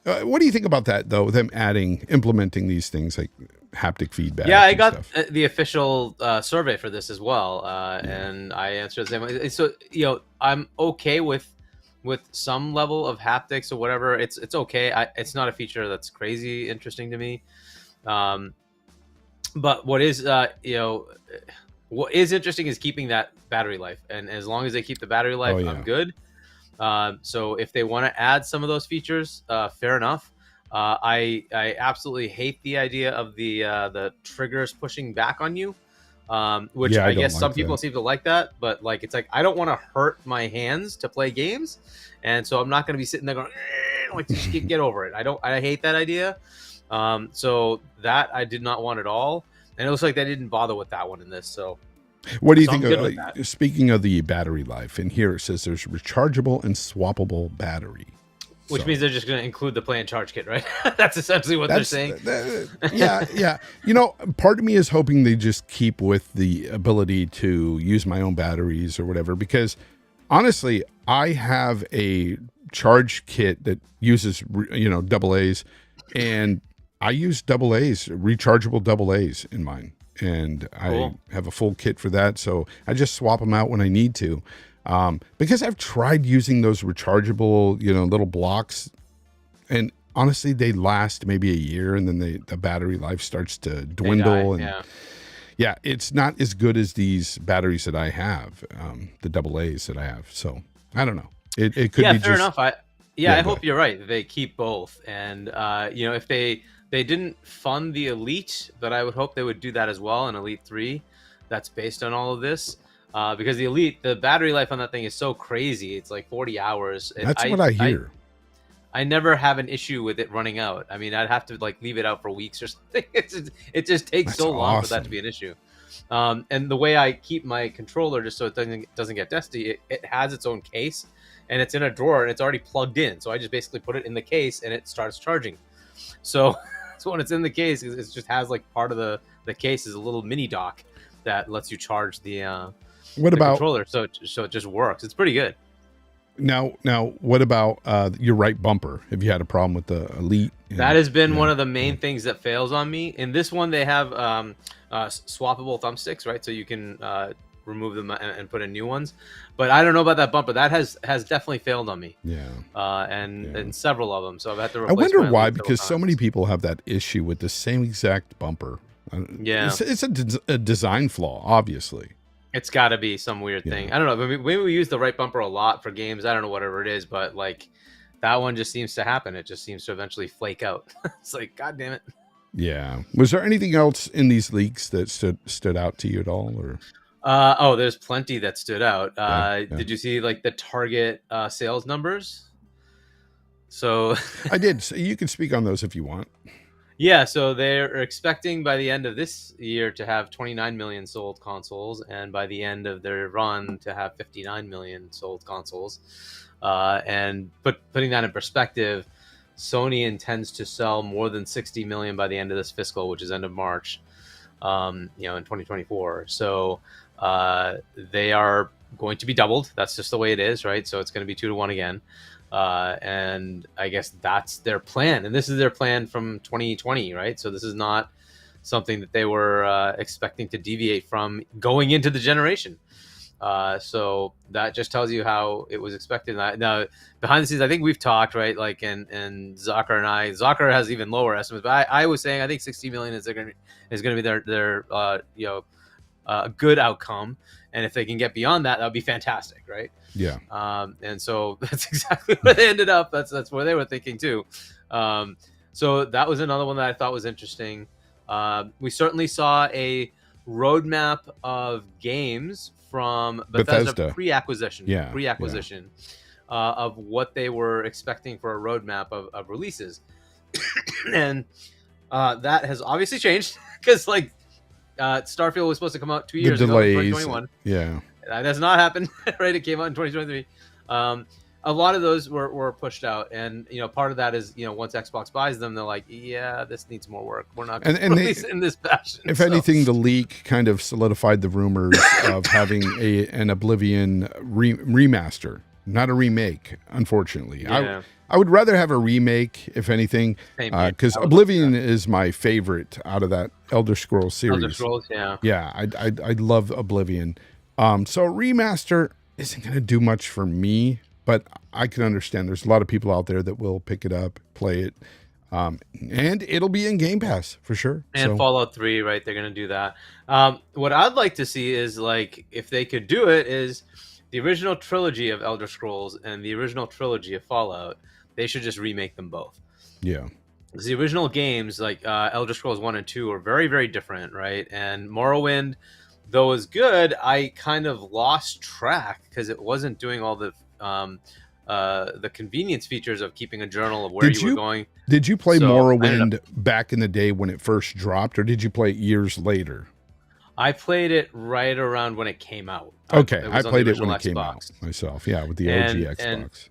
do you think about that though? Them implementing these things like haptic feedback. Yeah, I got the official survey for this as well, and I answered the same way. So I'm okay with some level of haptics or whatever. It's okay. It's not a feature that's crazy interesting to me. But what is what is interesting is keeping that battery life, and as long as they keep the battery life, I'm good. So if they want to add some of those features, fair enough. I absolutely hate the idea of the triggers pushing back on you, which I guess some people seem to like that, but like it's like I don't want to hurt my hands to play games, and so I'm not going to be sitting there going like just get over it. I hate that idea. So that I did not want at all, and it looks like they didn't bother with that one in this. So what do you think of speaking of the battery life? And here it says there's rechargeable and swappable battery. Which means they're just going to include the play and charge kit, right? That's essentially what they're saying. Yeah. Part of me is hoping they just keep with the ability to use my own batteries or whatever, because honestly, I have a charge kit that uses, AA's, and I use AA's, rechargeable AA's in mine. And I have a full kit for that. So I just swap them out when I need to. Because I've tried using those rechargeable, little blocks, and honestly, they last maybe a year, and then the battery life starts to dwindle. It's not as good as these batteries that I have, the AA's that I have. So I don't know. It could be fair enough. I hope you're right. They keep both, and if they didn't fund the Elite, but I would hope they would do that as well in Elite 3. That's based on all of this. Because the Elite, the battery life on that thing is so crazy. It's like 40 hours. That's what I hear. I never have an issue with it running out. I mean, I'd have to like leave it out for weeks or something. It just takes so long for that to be an issue. And the way I keep my controller, just so it doesn't get dusty, it has its own case, and it's in a drawer, and it's already plugged in. So I just basically put it in the case, and it starts charging. So, so when it's in the case, it just has like part of the case is a little mini dock that lets you charge the controller. So it just works. It's pretty good. Now, what about your right bumper? Have you had a problem with the Elite? That has been one of the main things that fails on me. In this one, they have swappable thumbsticks, right? So you can remove them and put in new ones. But I don't know about that bumper. That has definitely failed on me. Yeah. And several of them. So I've had to replace. I wonder why, because so many people have that issue with the same exact bumper. Yeah. It's a design flaw, obviously. It's got to be some weird thing. I don't know. Maybe we use the right bumper a lot for games. I don't know, whatever it is, but like that one just seems to happen. It just seems to eventually flake out. It's like, God damn it. Yeah. Was there anything else in these leaks that stood out to you at all, or? There's plenty that stood out. Did you see like the Target sales numbers? So I did. So you can speak on those if you want. Yeah, so they're expecting by the end of this year to have 29 million sold consoles, and by the end of their run to have 59 million sold consoles. And putting that in perspective, Sony intends to sell more than 60 million by the end of this fiscal, which is end of March, in 2024. So they are going to be doubled. That's just the way it is, right? So it's going to be 2-to-1 again. And I guess that's their plan, and this is their plan from 2020, right? So this is not something that they were expecting to deviate from going into the generation. So that just tells you how it was expected. Now, behind the scenes, I think we've talked, right? Like, and Zakar and Zakar has even lower estimates, but I was saying I think 60 million is going to be their good outcome, and if they can get beyond that, that would be fantastic, right? Yeah. And so that's exactly where they ended up. That's where they were thinking too. So that was another one that I thought was interesting. We certainly saw a roadmap of games from Bethesda pre-acquisition. Of what they were expecting for a roadmap of releases. And that has obviously changed because like Starfield was supposed to come out 2 years ago, 2021. Yeah. That has not happened, right? It came out in 2023. A lot of those were pushed out, and part of that is once Xbox buys them, they're like, yeah, this needs more work. We're not going to release it in this fashion. If anything, the leak kind of solidified the rumors of having an Oblivion remaster, not a remake. Unfortunately, yeah. I would rather have a remake, if anything, because Oblivion is my favorite out of that Elder Scrolls series. Elder Scrolls, yeah. Yeah, I love Oblivion. So a remaster isn't going to do much for me, but I can understand there's a lot of people out there that will pick it up, play it, and it'll be in Game Pass for sure. And Fallout 3, right? They're going to do that. What I'd like to see is, like, if they could do it, is the original trilogy of Elder Scrolls and the original trilogy of Fallout, they should just remake them both. Yeah. Because the original games, like Elder Scrolls 1 and 2, are very, very different, right? And Morrowind, though is good, I kind of lost track because it wasn't doing all the convenience features of keeping a journal of where you were going. Did you play Morrowind back in the day when it first dropped, or did you play it years later? I played it right around when it came out. Okay, I played it when it came out myself. Yeah, with the OG Xbox.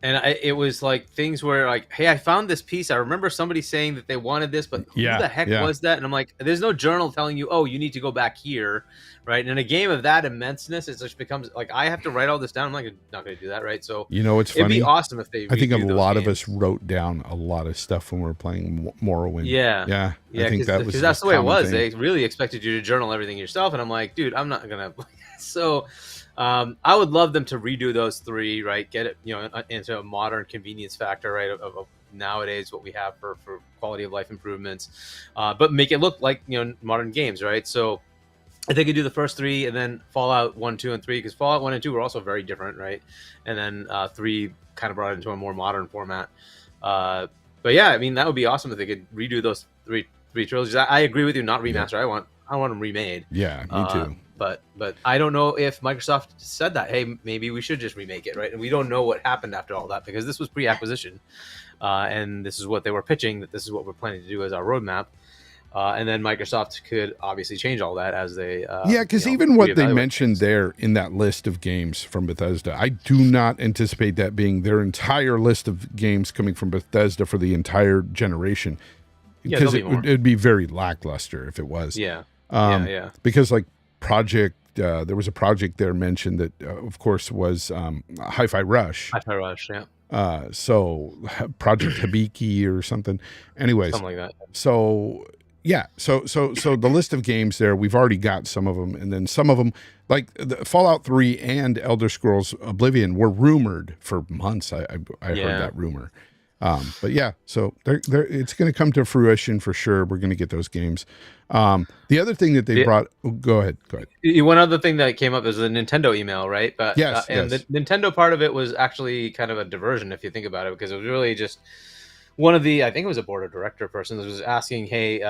And it was like things where like, hey, I found this piece. I remember somebody saying that they wanted this, but who the heck was that? And I'm like, there's no journal telling you, oh, you need to go back here, right? And in a game of that immenseness, it just becomes like I have to write all this down. I'm like, not going to do that, right? So it's funny. It'd be awesome if they. I think a lot of us wrote down a lot of stuff when we were playing Morrowind. Yeah. I think because that's the way it was. They really expected you to journal everything yourself, and I'm like, dude, I'm not gonna. So. I would love them to redo those three, right? Get it, into a modern convenience factor, right? Of nowadays what we have for quality of life improvements, but make it look like modern games, right? So I think I do the first three, and then Fallout 1, 2, and 3, because Fallout 1 and 2 were also very different, right? And then 3 kind of brought it into a more modern format. But yeah, I mean that would be awesome if they could redo those three trilogies. I agree with you, not remaster. I want them remade. Yeah, me too. But I don't know if Microsoft said that, hey, maybe we should just remake it, right? And we don't know what happened after all that, because this was pre-acquisition, and this is what they were pitching, that this is what we're planning to do as our roadmap. And then Microsoft could obviously change all that as they because even what they mentioned there in that list of games from Bethesda, I do not anticipate that being their entire list of games coming from Bethesda for the entire generation, because it'd be very lackluster if it was. Because like there was a project there mentioned that of course was Hi-Fi Rush. Hi-Fi Rush, yeah. So Project Haptic or something. Anyways, something like that. So yeah, so the list of games there, we've already got some of them, and then some of them, like the Fallout 3 and Elder Scrolls Oblivion, were rumored for months. I heard that rumor, but yeah, so they're it's going to come to fruition for sure. We're going to get those games. The other thing that they brought, go ahead. One other thing that came up is the Nintendo email, right? But yes, the Nintendo part of it was actually kind of a diversion if you think about it, because it was really just one of the, I think it was a board of director person that was asking, hey,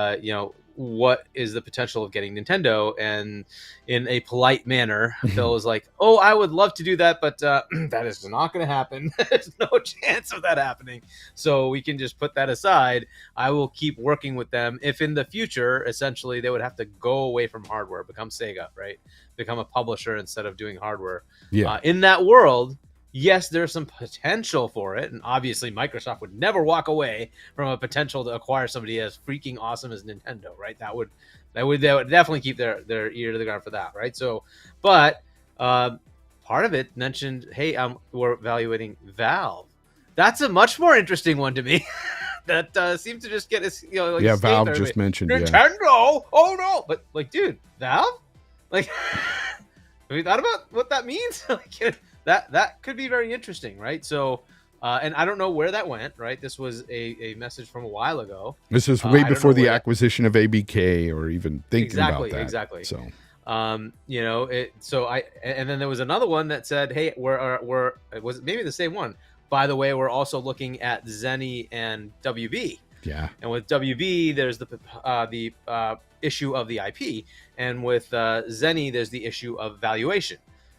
what is the potential of getting Nintendo? And in a polite manner, Phil was like, oh, I would love to do that, but that is not going to happen. There's no chance of that happening. So we can just put that aside. I will keep working with them. If in the future, essentially, they would have to go away from hardware, become Sega, right? Become a publisher instead of doing hardware. Yeah. In that world, yes, there's some potential for it, and obviously Microsoft would never walk away from a potential to acquire somebody as freaking awesome as Nintendo, right? They would definitely keep their ear to the ground for that, right? So, but part of it mentioned, hey, we're evaluating Valve. That's a much more interesting one to me. That seems to just get us, like Valve just mentioned Nintendo. Oh no, but like, dude, Valve, like, have you thought about what that means? Like, that could be very interesting, right? So, and I don't know where that went, right? This was a message from a while ago. This was way before the acquisition of ABK or even thinking about that. Exactly. So, and then there was another one that said, hey, it was maybe the same one. By the way, we're also looking at Zenny and WB. Yeah. And with WB, there's the issue of the IP, and with Zenny, there's the issue of valuation.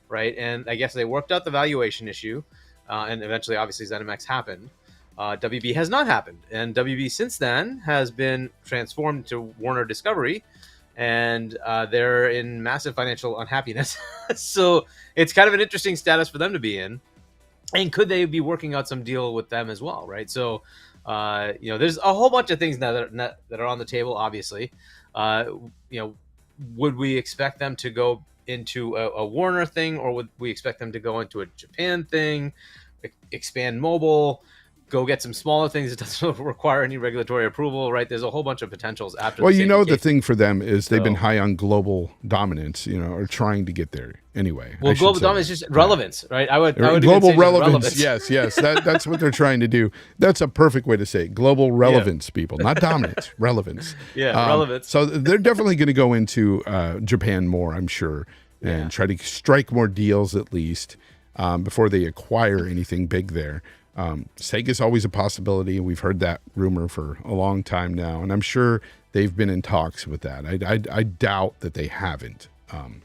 Right, and I guess they worked out the valuation issue, and eventually, obviously, ZeniMax happened. WB has not happened, and WB since then has been transformed to Warner Discovery, and they're in massive financial unhappiness. So it's kind of an interesting status for them to be in. And could they be working out some deal with them as well, right? So, there's a whole bunch of things that are on the table. Obviously, would we expect them to go into a Warner thing, or would we expect them to go into a Japan thing, expand mobile, go get some smaller things that doesn't require any regulatory approval, right? There's a whole bunch of potentials after. Well, the thing for them is they've been high on global dominance, or trying to get there anyway. Well, global dominance is just relevance, right? I would global relevance. Yes. That's what they're trying to do. That's a perfect way to say it. Global relevance, people, not dominance, relevance. Yeah, relevance. So they're definitely going to go into Japan more, I'm sure, and try to strike more deals at least before they acquire anything big there. Sega's always a possibility. We've heard that rumor for a long time now, and I'm sure they've been in talks with that. I doubt that they haven't.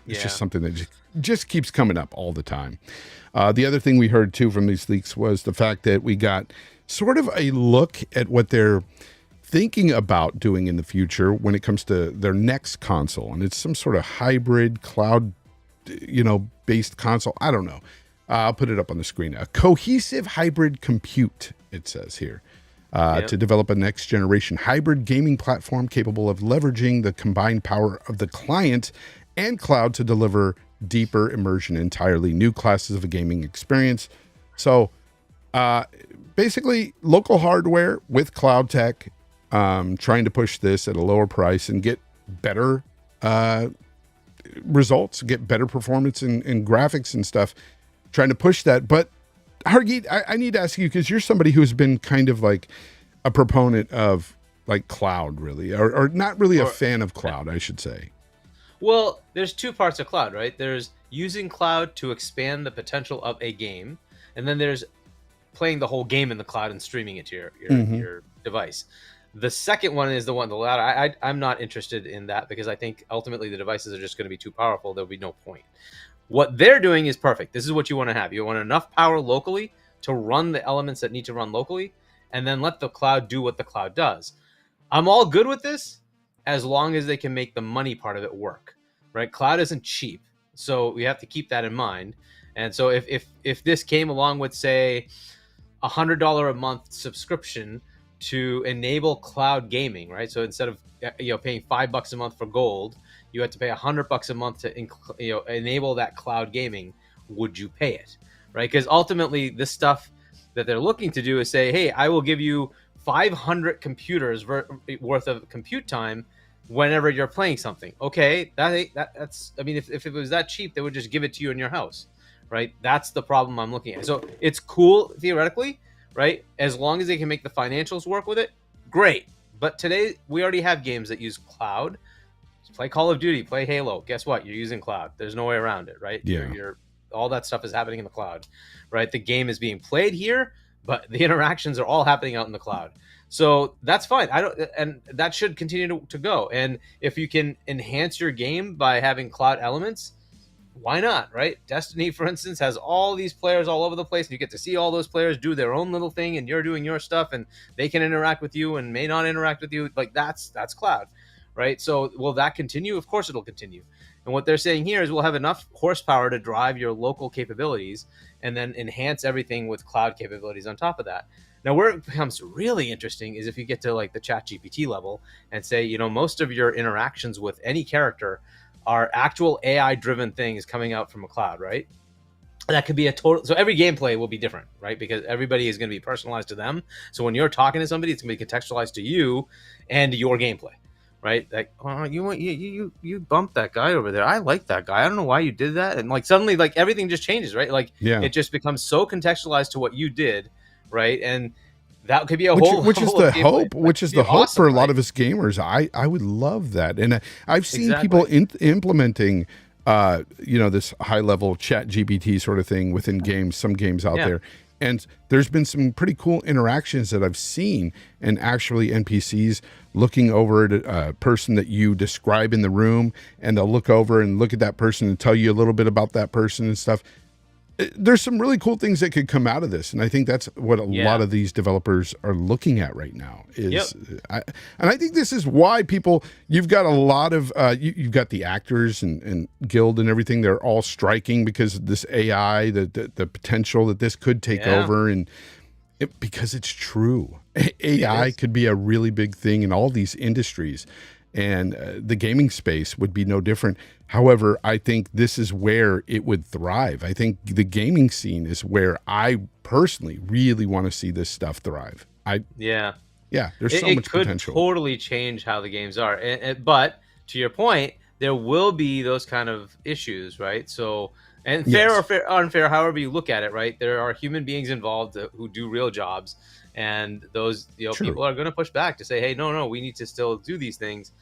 It's just something that just keeps coming up all the time. The other thing we heard too from these leaks was the fact that we got sort of a look at what they're thinking about doing in the future when it comes to their next console, and it's some sort of hybrid cloud, based console. I don't know. I'll put it up on the screen. A cohesive hybrid compute, it says here, to develop a next generation hybrid gaming platform capable of leveraging the combined power of the client and cloud to deliver deeper immersion, entirely new classes of a gaming experience. So basically local hardware with cloud tech, trying to push this at a lower price and get better results, get better performance in graphics and stuff. Trying to push that. But Hargeet, I need to ask you, because you're somebody who's been kind of like a proponent of like cloud, really, or not really a fan of cloud, I should say. Well, there's two parts of cloud, right? There's using cloud to expand the potential of a game, and then there's playing the whole game in the cloud and streaming it to your device. The second one is the latter. I'm not interested in that, because I think ultimately the devices are just going to be too powerful. There'll be no point. What they're doing is perfect. This is what you want to have. You want enough power locally to run the elements that need to run locally, and then let the cloud do what the cloud does. I'm all good with this as long as they can make the money part of it work, right? Cloud isn't cheap, so we have to keep that in mind. And so if this came along with, say, $100 a month subscription to enable cloud gaming, right? So instead of paying $5 a month for gold, you had to pay $100 a month to enable that cloud gaming. Would you pay it, right? Because ultimately, this stuff that they're looking to do is say, hey, I will give you 500 computers worth of compute time whenever you're playing something. Okay, that's. I mean, if it was that cheap, they would just give it to you in your house, right? That's the problem I'm looking at. So it's cool theoretically, right? As long as they can make the financials work with it, great. But today we already have games that use cloud. Play Call of Duty, play Halo. Guess what? You're using cloud. There's no way around it, right? Yeah. You're all that stuff is happening in the cloud, right? The game is being played here, but the interactions are all happening out in the cloud. So that's fine. And that should continue to go. And if you can enhance your game by having cloud elements, why not, right? Destiny, for instance, has all these players all over the place, and you get to see all those players do their own little thing, and you're doing your stuff, and they can interact with you and may not interact with you. Like that's cloud, right? So will that continue? Of course it'll continue. And what they're saying here is we'll have enough horsepower to drive your local capabilities and then enhance everything with cloud capabilities on top of that. Now, where it becomes really interesting is if you get to like the ChatGPT level and say, most of your interactions with any character are actual AI-driven things coming out from a cloud, right? That could be a total. So every gameplay will be different, right? Because everybody is going to be personalized to them. So when you're talking to somebody, it's going to be contextualized to you and your gameplay. Right, like you bumped that guy over there. I like that guy. I don't know why you did that, and like suddenly, like everything just changes, right? Like it just becomes so contextualized to what you did, right? And that could be which is the hope, which is the hope awesome, for a lot of us gamers. I would love that, and I've seen people implementing, this high level Chat GPT sort of thing within games. Some games out there. And there's been some pretty cool interactions that I've seen, and actually NPCs looking over at a person that you describe in the room, and they'll look over and look at that person and tell you a little bit about that person and stuff. There's some really cool things that could come out of this, and I think that's what a lot of these developers are looking at right now. And I think this is why you've got a lot of you've got the actors and guild and everything. They're all striking because of this AI, the potential that this could take over, and because it's true. AI could be a really big thing in all these industries, and the gaming space would be no different. However, I think this is where it would thrive. I think the gaming scene is where I personally really want to see this stuff thrive. There's so much potential. It could totally change how the games are. But to your point, there will be those kind of issues, right? So, and fair or unfair, however you look at it, right? There are human beings involved who do real jobs, and those people are going to push back to say, hey, no, we need to still do these things.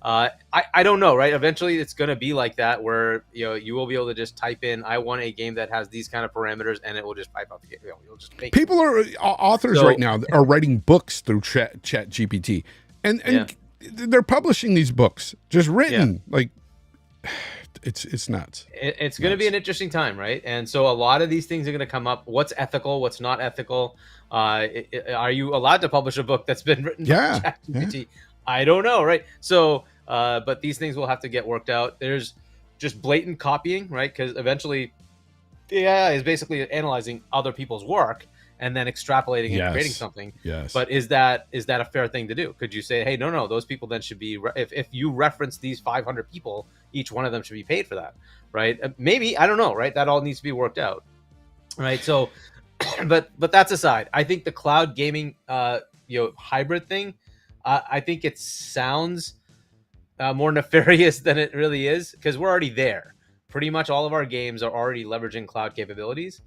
I don't know, right? Eventually it's going to be like that where, you will be able to just type in, I want a game that has these kind of parameters, and it will just pipe out the game. You'll just make people authors right now are writing books through Chat GPT, and they're publishing these books just written like it's nuts. It's going to be an interesting time, right? And so a lot of these things are going to come up. What's ethical? What's not ethical? Are you allowed to publish a book that's been written by ChatGPT? Yeah. I don't know, right? So, but these things will have to get worked out. There's just blatant copying, right? Because eventually, the AI is basically analyzing other people's work and then extrapolating and creating something. Yes. But is that a fair thing to do? Could you say, hey, no, those people then should be, if you reference these 500 people, each one of them should be paid for that, right? Maybe, I don't know, right? That all needs to be worked out, right? So, but that's aside. I think the cloud gaming, hybrid thing, I think it sounds more nefarious than it really is, because we're already there. Pretty much all of our games are already leveraging cloud capabilities.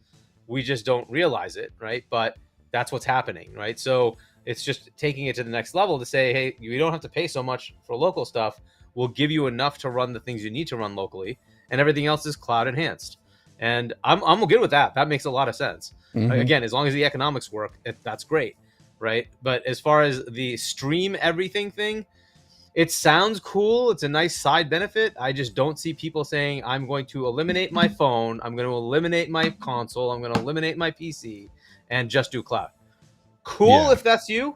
We just don't realize it, right? But that's what's happening, right? So it's just taking it to the next level to say, hey, you don't have to pay so much for local stuff. We'll give you enough to run the things you need to run locally, and everything else is cloud enhanced. And I'm good with that. That makes a lot of sense. Mm-hmm. Again, as long as the economics work, that's great, right? But as far as the stream everything thing, it sounds cool. It's a nice side benefit. I just don't see people saying, I'm going to eliminate my phone, I'm going to eliminate my console, I'm going to eliminate my PC, and just do cloud. Cool if that's you,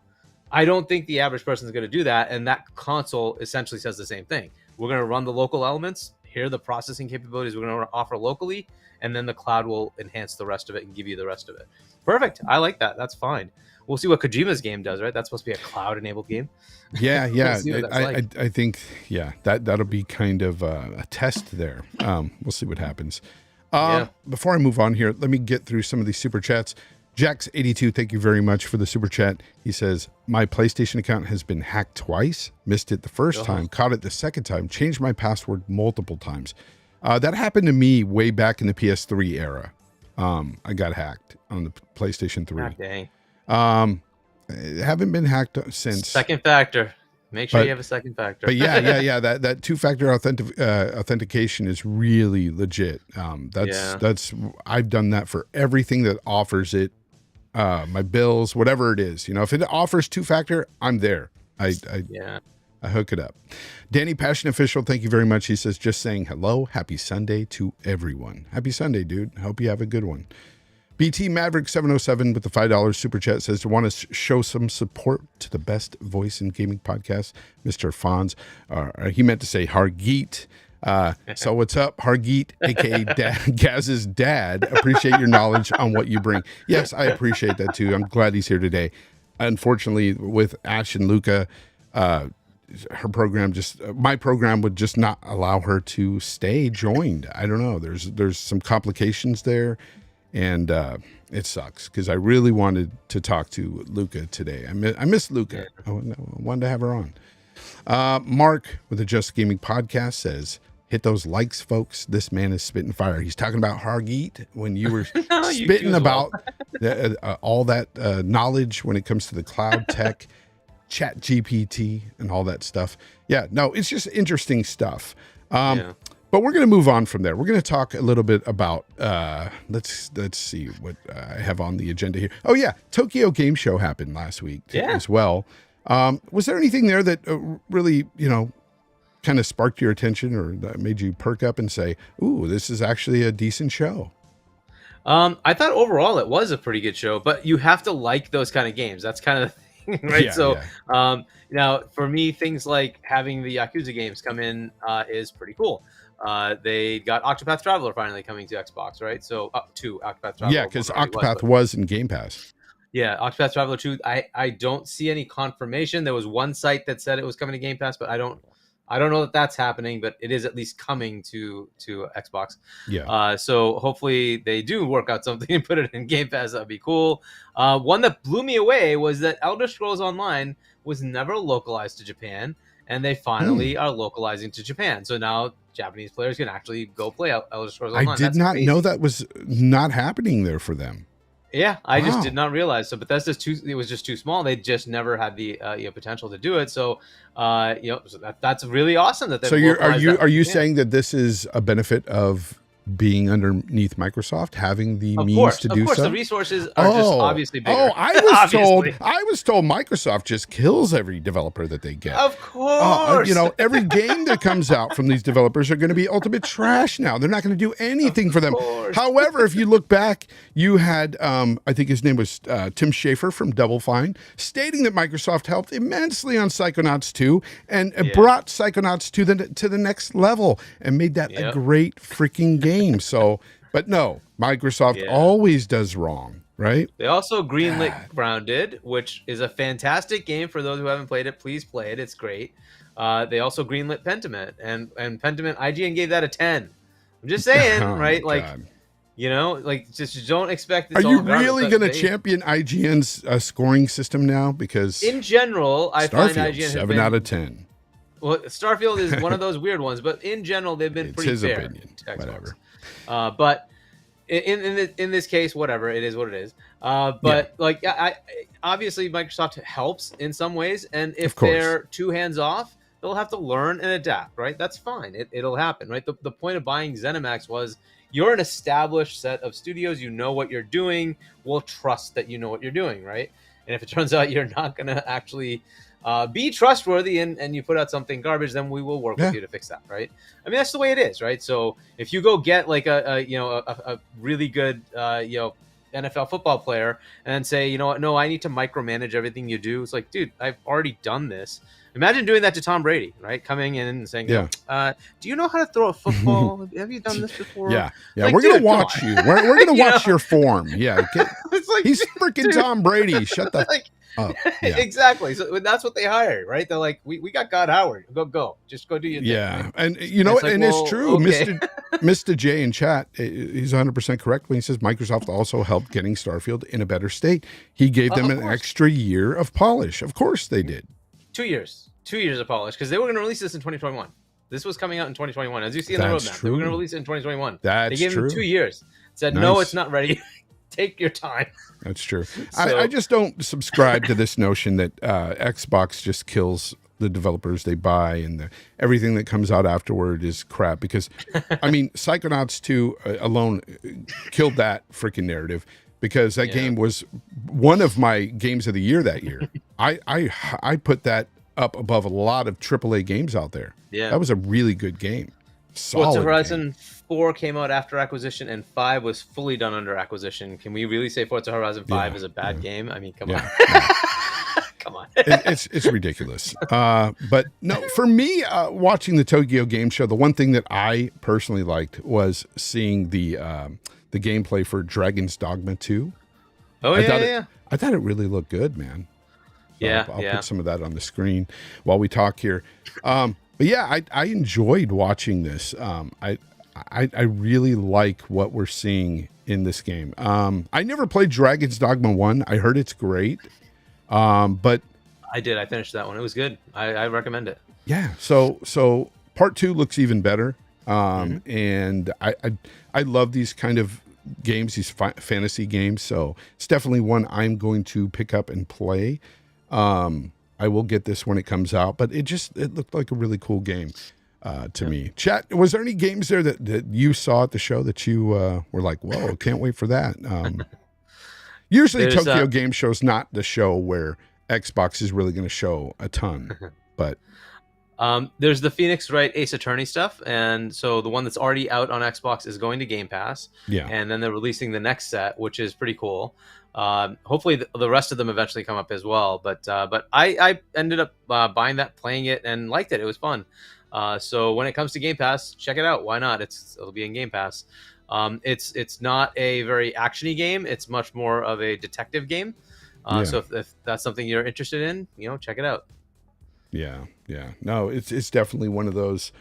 I don't think the average person is going to do that. And that console essentially says the same thing. We're going to run the local elements. Here are the processing capabilities we're going to offer locally. And then the cloud will enhance the rest of it and give you the rest of it. Perfect. I like that. That's fine. We'll see what Kojima's game does, right? That's supposed to be a cloud-enabled game. Yeah. We'll I think, that'll be kind of a test there. We'll see what happens. Before I move on here, let me get through some of these super chats. Jax82, thank you very much for the super chat. He says, my PlayStation account has been hacked twice. Missed it the first time, caught it the second time, changed my password multiple times. That happened to me way back in the PS3 era. I got hacked on the PlayStation 3. Oh, dang. Haven't been hacked since. Second factor. Make sure you have a second factor. But yeah. That two-factor authentication is really legit. That's I've done that for everything that offers it. My bills, whatever it is, if it offers two-factor, I'm there. I hook it up. Danny Passion Official, thank you very much. He says, just saying hello, happy Sunday to everyone. Happy Sunday, dude. I hope you have a good one. BT Maverick 707 with the $5 super chat says to want to show some support to the best voice in gaming podcast, Mr. Fonz. He meant to say Hargeet. So what's up, Hargeet, aka Gaz's dad? Appreciate your knowledge on what you bring. Yes, I appreciate that too. I'm glad he's here today. Unfortunately, with Ash and Luca, her program my program would just not allow her to stay joined. I don't know. There's some complications there. And it sucks because I really wanted to talk to Luca today. I miss Luca. I wanted to have her on. Mark with the Just Gaming Podcast says, hit those likes, folks. This man is spitting fire. He's talking about Hargeet when you were spitting about all that knowledge when it comes to the cloud tech, Chat GPT, and all that stuff. Yeah, no, it's just interesting stuff. But we're going to move on from there. We're going to talk a little bit about, let's see what I have on the agenda here. Oh, yeah. Tokyo Game Show happened last week as well. Was there anything there that really, kind of sparked your attention or that made you perk up and say, ooh, this is actually a decent show? I thought overall it was a pretty good show, but you have to like those kind of games. That's kind of the thing, right? Now, for me, things like having the Yakuza games come in is pretty cool. They got Octopath Traveler finally coming to Xbox, right? So up to Octopath Traveler. Yeah, because Octopath was in Game Pass. Yeah, Octopath Traveler 2. I don't see any confirmation. There was one site that said it was coming to Game Pass, but I don't know that that's happening. But it is at least coming to Xbox. Yeah. So hopefully they do work out something and put it in Game Pass. That'd be cool. One that blew me away was that Elder Scrolls Online was never localized to Japan, and they finally are localizing to Japan. So now Japanese players can actually go play Elder Scrolls Online. I did not know that was not happening there for them. Yeah, I just did not realize. So Bethesda's it was just too small. They just never had the potential to do it. So so that's really awesome that they. So are you saying that this is a benefit of being underneath Microsoft, having the means to do so? Of course, the resources are just obviously bigger. I was told Microsoft just kills every developer that they get. Of course. Every game that comes out from these developers are going to be ultimate trash now. They're not going to do anything for them. However, if you look back, you had, I think his name was Tim Schafer from Double Fine, stating that Microsoft helped immensely on Psychonauts 2 and brought Psychonauts to the next level and made that a great freaking game. But no, Microsoft always does wrong, right? They also greenlit Grounded, which is a fantastic game. For those who haven't played it, please play it. It's great. They also greenlit Pentiment, and Pentiment, IGN gave that a 10. I'm just saying, right? Like, God. Just don't expect. Are you really going to champion IGN's scoring system now? Because in general, I find IGN 7 out of 10. Well, Starfield is one of those weird ones, but in general, they've been pretty fair. It's his opinion. Whatever. But in this case, whatever, it is what it is. Obviously Microsoft helps in some ways, and if they're too hands off, they'll have to learn and adapt, right? That's fine. It'll happen, right? The point of buying ZeniMax was you're an established set of studios. You know what you're doing. We'll trust that you know what you're doing, right? And if it turns out you're not going to actually be trustworthy and you put out something garbage, then we will work with you to fix that, right? I mean, that's the way it is, right? So if you go get like a really good NFL football player and say, you know what, no, I need to micromanage everything you do. It's like, dude, I've already done this. Imagine doing that to Tom Brady, right? Coming in and saying, Yeah. Do you know how to throw a football? Have you done this before? Yeah. Like, we're gonna watch you. We're gonna watch your form. Yeah. It's like, He's freaking Tom Brady. Shut the like, up. Yeah. Exactly. So that's what they hired, right? They're like, we got God Howard. Go. Just go do your thing. Yeah. Right? And you know, It's like, and well, it's true. okay. Mr. J in chat, he's 100% correct when he says Microsoft also helped getting Starfield in a better state. He gave them an extra year of polish. Of course they did. 2 years. 2 years of polish, because they were going to release this in 2021. This was coming out in 2021. As you see in the roadmap, they were going to release it in 2021. That's they gave true. them 2 years. Said, no, it's not ready. Take your time. That's true. So, I just don't subscribe to this notion that Xbox just kills the developers they buy and everything that comes out afterward is crap. Because, I mean, Psychonauts 2 alone killed that freaking narrative, because that game was one of my games of the year that year. I put that up above a lot of AAA games out there. Yeah, that was a really good game. Forza Horizon 4 came out after acquisition, and 5 was fully done under acquisition. Can we really say Forza Horizon 5 is a bad game? I mean, come on. Come on. It's ridiculous. But no, for me, watching the Tokyo Game Show, the one thing that I personally liked was seeing the gameplay for Dragon's Dogma 2. Oh, yeah. I thought it really looked good, man. So I'll put some of that on the screen while we talk here. But yeah, I enjoyed watching this. I really like what we're seeing in this game. I never played Dragon's Dogma 1. I heard it's great. But I did. I finished that one. It was good. I recommend it. Yeah. So part 2 looks even better. And I love these kind of games, these fantasy games. So it's definitely one I'm going to pick up and play. I will get this when it comes out, but it looked like a really cool game to me. Chat, was there any games there that you saw at the show that you were like, whoa, can't wait for that? Usually Tokyo Game Show is not the show where Xbox is really going to show a ton, but there's the Phoenix Wright Ace Attorney stuff, and so the one that's already out on Xbox is going to Game Pass. Yeah, and then they're releasing the next set, which is pretty cool. Hopefully the rest of them eventually come up as well. But I ended up buying that, playing it, and liked it. It was fun. So when it comes to Game Pass, check it out. Why not? It'll be in Game Pass. It's not a very actiony game. It's much more of a detective game. So if that's something you're interested in, check it out. Yeah. No, it's definitely one of those.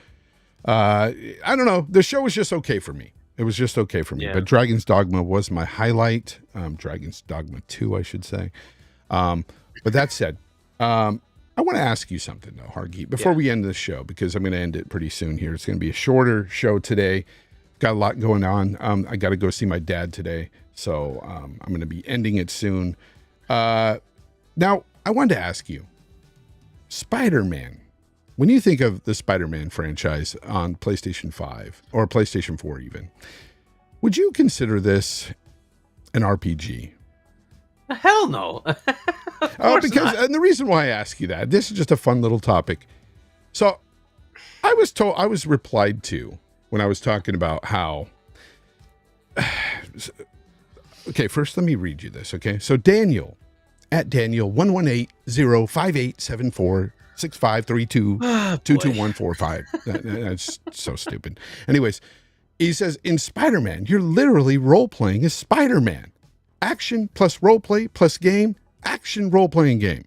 I don't know. The show was just okay for me. It was just okay for me. Yeah. But Dragon's Dogma was my highlight. Dragon's Dogma 2, I should say. But that said, I want to ask you something, though, Hargeet, before we end the show, because I'm going to end it pretty soon here. It's going to be a shorter show today. Got a lot going on. I got to go see my dad today. So I'm going to be ending it soon. Now, I wanted to ask you, Spider-Man. When you think of the Spider-Man franchise on PlayStation 5 or PlayStation 4 even, would you consider this an RPG? Hell no. And the reason why I ask you that, this is just a fun little topic. So I was replied to when I was talking about how, okay, first let me read you this, okay? So Daniel, at Daniel 118-05874-6532-22145. That's so stupid. Anyways, he says, in Spider-Man, you're literally role-playing as Spider-Man. Action plus role-play plus game, action role-playing game.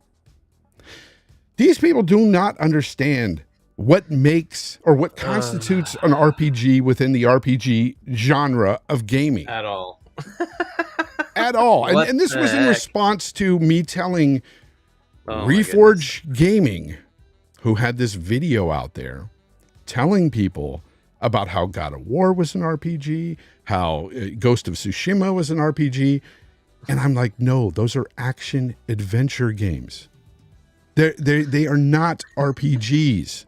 These people do not understand what makes or what constitutes an RPG within the RPG genre of gaming. At all. At all. And this was in response to me telling Reforge Gaming, who had this video out there telling people about how God of War was an RPG, how Ghost of Tsushima was an RPG. And I'm like, no, those are action adventure games. They are not RPGs.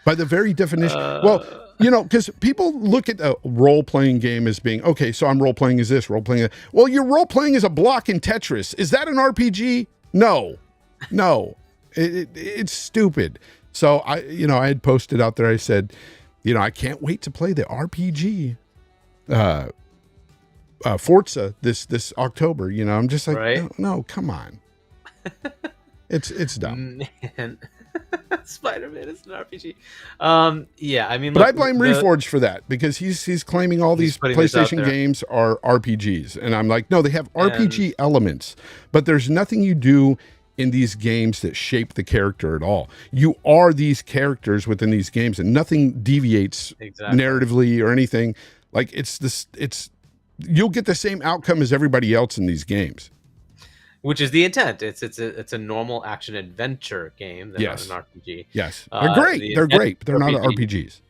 By the very definition. Well, because people look at a role-playing game as being, okay, so I'm role-playing as this, role-playing as... Well, you're role-playing as a block in Tetris. Is that an RPG? No. It's stupid. So, I had posted out there, I said, I can't wait to play the RPG Forza this October. You know, I'm just like, Right? no, come on. It's dumb. Man. Spider-Man is an RPG. Yeah, I mean, But look, I blame Reforged for that, because he's claiming all these putting this out PlayStation there. games are RPGs, and I'm like, no, they have And- RPG elements, but there's nothing you do in these games that shape the character at all. You are these characters within these games, and nothing deviates narratively or anything. Like you'll get the same outcome as everybody else in these games. Which is the intent. It's a normal action adventure game. They're Yes. not an RPG. Yes, they're great. They're great, but they're not RPGs.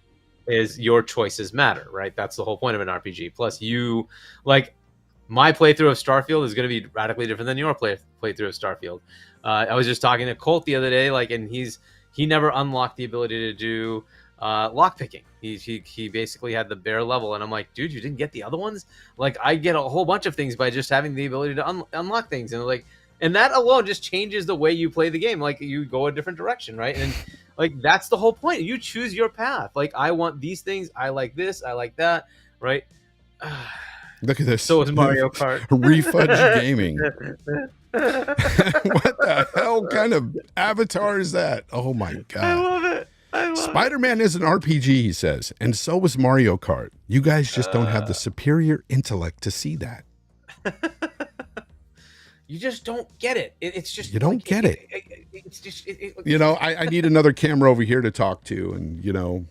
Is your choices matter, right? That's the whole point of an RPG. Plus, you like my playthrough of Starfield is going to be radically different than your playthrough of Starfield. I was just talking to Colt the other day, like, and he never unlocked the ability to do lockpicking. He basically had the bare level, and I'm like, dude, you didn't get the other ones? Like, I get a whole bunch of things by just having the ability to unlock things, and like, and that alone just changes the way you play the game. Like, you go a different direction, right? And like, that's the whole point. You choose your path. Like, I want these things. I like this. I like that. Right? Look at this. So it's Mario Kart. Refudge Gaming. What the hell kind of avatar is that? Oh my god! I love it. Spider-Man is an RPG, he says, and so was Mario Kart. You guys just don't have the superior intellect to see that. You just don't get it. It's just You don't get it. It's just You know, I need another camera over here to talk to, and you know.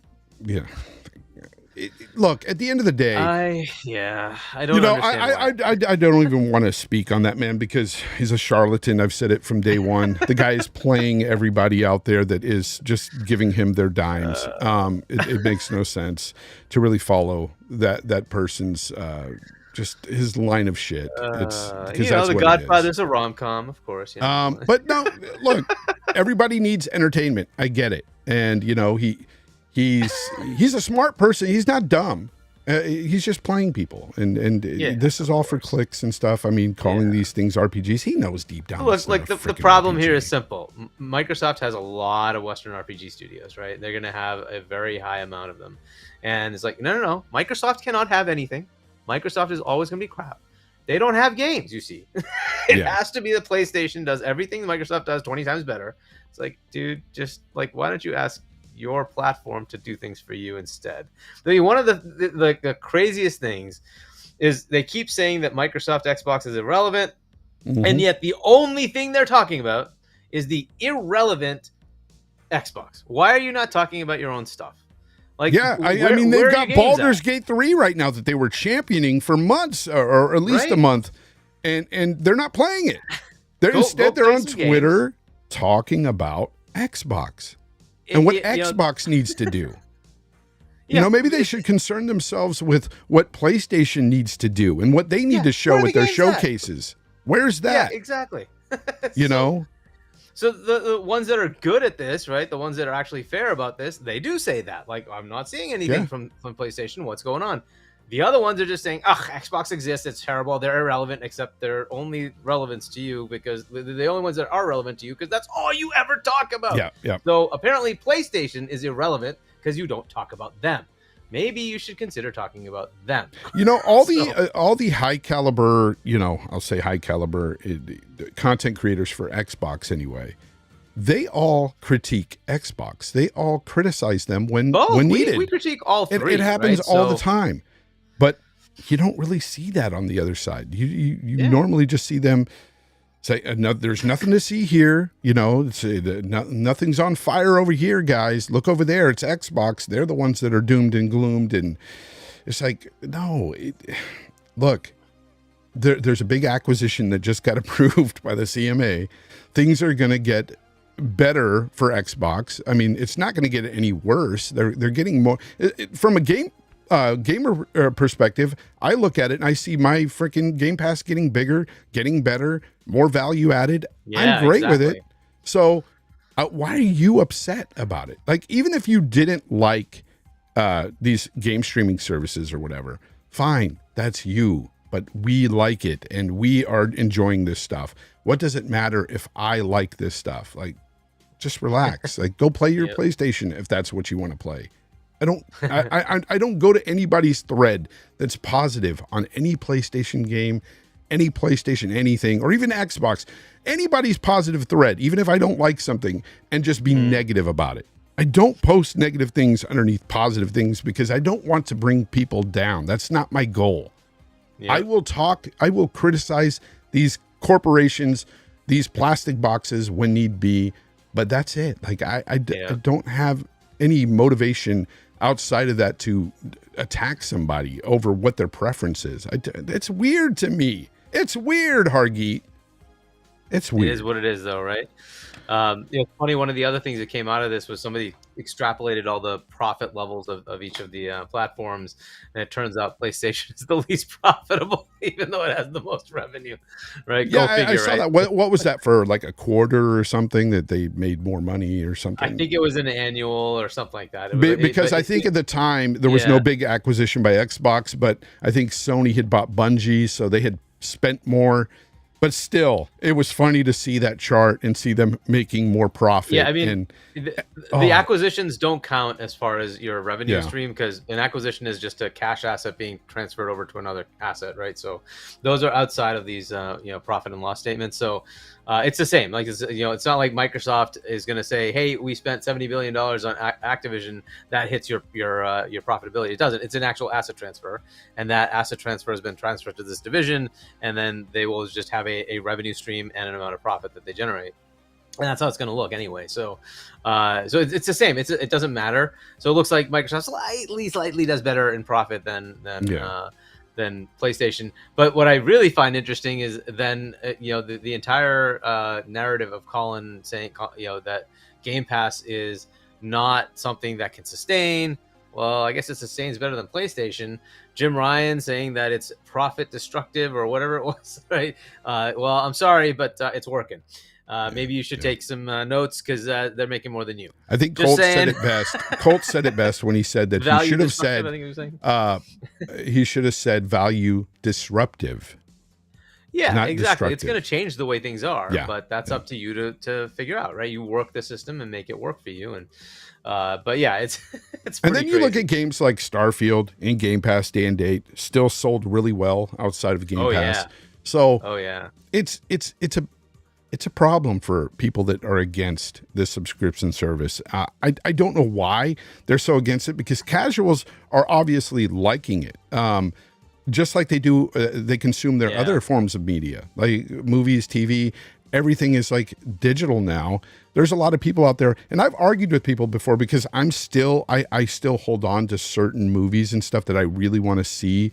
Look, at the end of the day, I don't. You know, understand I don't even want to speak on that man, because he's a charlatan. I've said it from day one. The guy is playing everybody out there that is just giving him their dimes. It makes no sense to really follow that person's just his line of shit. It's because that's The what Godfather's a rom-com, of course. You know? But no, look, everybody needs entertainment. I get it, and you know he's a smart person. He's not dumb. He's just playing people, and this is all for clicks and stuff. I mean, calling these things RPGs, he knows deep down. Look, like the problem here is simple. Microsoft has a lot of Western RPG studios, right? They're going to have a very high amount of them, and it's like, no. Microsoft cannot have anything. Microsoft is always going to be crap. They don't have games, you see. It has to be the PlayStation does everything Microsoft does 20 times better. It's like, dude, just like, why don't you ask your platform to do things for you instead? I mean, one of the craziest things is they keep saying that Microsoft Xbox is irrelevant, and yet the only thing they're talking about is the irrelevant Xbox. Why are you not talking about your own stuff? Like, I mean, they've got Baldur's Gate 3 right now that they were championing for months, or at least a month, and they're not playing it. They're they're on Twitter talking about Xbox. And what Xbox needs to do. You know, maybe they should concern themselves with what PlayStation needs to do and what they need to show at their showcases. Where's that? Yeah, exactly. You know? So the ones that are good at this, right? The ones that are actually fair about this, they do say that. Like, I'm not seeing anything from PlayStation. What's going on? The other ones are just saying, Xbox exists. It's terrible. They're irrelevant, except they're only relevance to you because they're the only ones that are relevant to you because that's all you ever talk about. Yeah. So apparently PlayStation is irrelevant because you don't talk about them. Maybe you should consider talking about them. You know, all the high caliber, you know, I'll say high caliber content creators for Xbox anyway, they all critique Xbox. They all criticize them when needed. We critique all three. It happens all the time. But you don't really see that on the other side. You normally just see them say, there's nothing to see here. You know, nothing's on fire over here, guys. Look over there. It's Xbox. They're the ones that are doomed and gloomed. And it's like, no, look, there's a big acquisition that just got approved by the CMA. Things are going to get better for Xbox. I mean, it's not going to get any worse. They're getting more from a gamer perspective. I look at it and I see my freaking Game Pass getting bigger, getting better, more value added. I'm great with it. So why are you upset about it? Like, even if you didn't like these game streaming services or whatever, fine, that's you. But we like it and we are enjoying this stuff. What does it matter if I like this stuff? Like, just relax. Like, go play your PlayStation if that's what you want to play. I don't go to anybody's thread that's positive on any PlayStation game, any PlayStation anything, or even Xbox. Anybody's positive thread, even if I don't like something, and just be negative about it. I don't post negative things underneath positive things because I don't want to bring people down. That's not my goal. Yep. I will criticize these corporations, these plastic boxes when need be, but that's it. Like I don't have any motivation outside of that to attack somebody over what their preference is. It's weird to me. It's weird, Hargeet. It's weird. It is what it is, though, right? It's funny. One of the other things that came out of this was somebody extrapolated all the profit levels of each of the platforms, and it turns out PlayStation is the least profitable, even though it has the most revenue. Right? Yeah, I saw that. What was that for? Like a quarter or something that they made more money or something? I think it was an annual or something like that. Because I think at the time there was no big acquisition by Xbox, but I think Sony had bought Bungie, so they had spent more. But still, it was funny to see that chart and see them making more profit. Yeah, I mean, the acquisitions don't count as far as your revenue stream, because an acquisition is just a cash asset being transferred over to another asset, right? So those are outside of these, profit and loss statements. So it's the same. Like, it's not like Microsoft is going to say, "Hey, we spent $70 billion on Activision. That hits your profitability." It doesn't. It's an actual asset transfer, and that asset transfer has been transferred to this division, and then they will just have a revenue stream and an amount of profit that they generate. And that's how it's going to look anyway. So it's the same. It doesn't matter. So it looks like Microsoft slightly does better in profit than PlayStation. But what I really find interesting is then the entire narrative of Colin saying that Game Pass is not something that can sustain. Well, I guess it sustains better than PlayStation. Jim Ryan saying that it's profit destructive or whatever it was, right? Well, I'm sorry, but it's working. Maybe you should take some notes because they're making more than you. I think Colt said it best. Colt said it best when he said that he should have said, I think he was saying. He should have said value disruptive. Yeah, exactly. It's going to change the way things are, but that's up to you to figure out, right? You work the system and make it work for you. And but yeah, it's and then you crazy. look at games like Starfield in Game Pass day and date, still sold really well outside of Game Pass. Yeah. So it's a problem for people that are against this subscription service. I don't know why they're so against it, because casuals are obviously liking it. Just like they do, they consume their other forms of media, like movies, TV. Everything is like digital now. There's a lot of people out there, and I've argued with people before because I still hold on to certain movies and stuff that I really want to see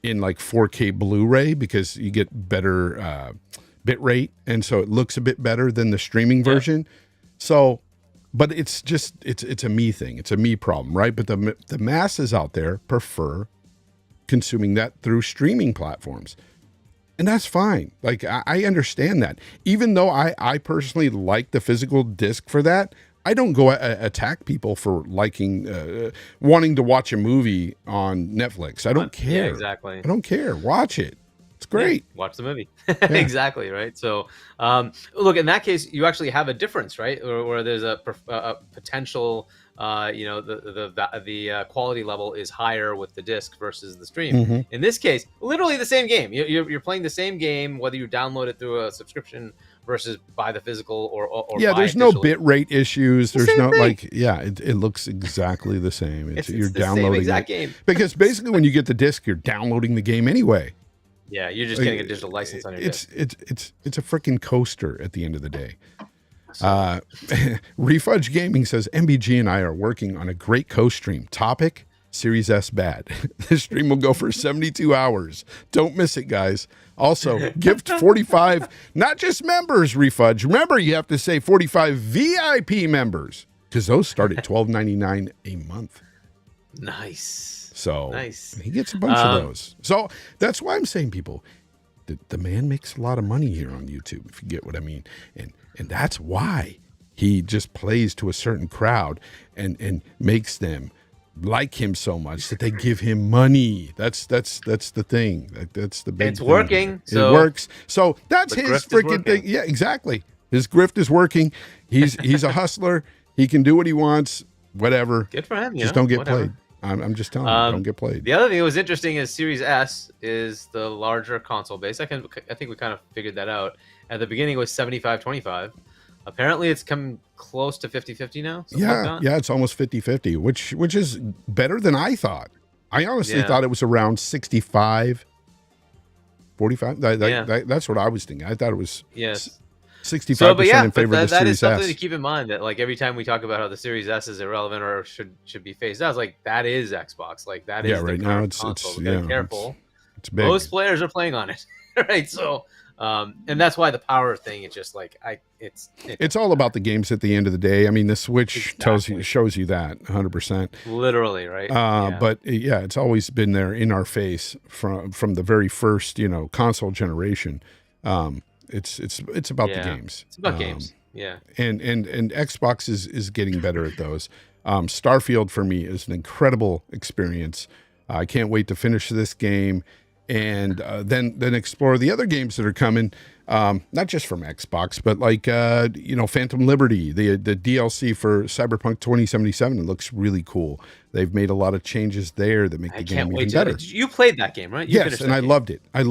in like 4K Blu-ray, because you get better bit rate, and so it looks a bit better than the streaming version. So, but it's just it's a me thing. It's a me problem, right? But the masses out there prefer consuming that through streaming platforms, and that's fine. Like I understand that. Even though I personally like the physical disc for that, I don't go attack people for liking wanting to watch a movie on Netflix. I don't care. Yeah, exactly. I don't care. Watch it. It's great. Yeah, watch the movie. Exactly, right? So, look, in that case, you actually have a difference, right? Where there's a potential, the quality level is higher with the disc versus the stream. Mm-hmm. In this case, literally the same game. You're playing the same game, whether you download it through a subscription versus buy the physical or there's no bit rate issues. There's no it looks exactly the same. You're downloading the exact game. Because basically when you get the disc, you're downloading the game anyway. Yeah, you're just getting a digital license on your disc. It's a freaking coaster at the end of the day. Refudge Gaming says MBG and I are working on a great co-stream. Topic: Series S bad. This stream will go for 72 hours. Don't miss it, guys. Also, gift 45, not just members, Refudge. Remember, you have to say 45 VIP members, because those start at $12.99 a month. Nice. So nice. He gets a bunch of those. So that's why I'm saying, people, the man makes a lot of money here on YouTube, if you get what I mean. And that's why he just plays to a certain crowd and makes them like him so much that they give him money. That's the thing. That's the big It's thing. working. It works. So that's his freaking thing. Yeah, exactly. His grift is working. He's a hustler. He can do what he wants. whatever. Good for him. Just don't get played. I'm just telling you, don't get played. The other thing that was interesting is Series S is the larger console base. I think we kind of figured that out. At the beginning, it was 75-25. Apparently, it's come close to 50-50 now. Yeah, it's almost 50-50, which is better than I thought. I honestly thought it was around 65-45. That's what I was thinking. I thought it was 65% in favor of the Series S. That is something to keep in mind, that like every time we talk about how the Series S is irrelevant or should be phased out, it's like that is Xbox. Like that is right the now console. It's Be careful. It's big. Most players are playing on it, right? So, and that's why the power thing. It's just like it's all about the games at the end of the day. I mean, the Switch shows you that 100%. Literally, right? But yeah, it's always been there in our face from the very first console generation. It's about the games. It's about games. Yeah. And Xbox is getting better at those. Starfield for me is an incredible experience. I can't wait to finish this game and then explore the other games that are coming. Not just from Xbox, but like Phantom Liberty, the DLC for Cyberpunk 2077. It looks really cool. They've made a lot of changes there that make the game even better. You played that game, right? Yes, and I loved it. I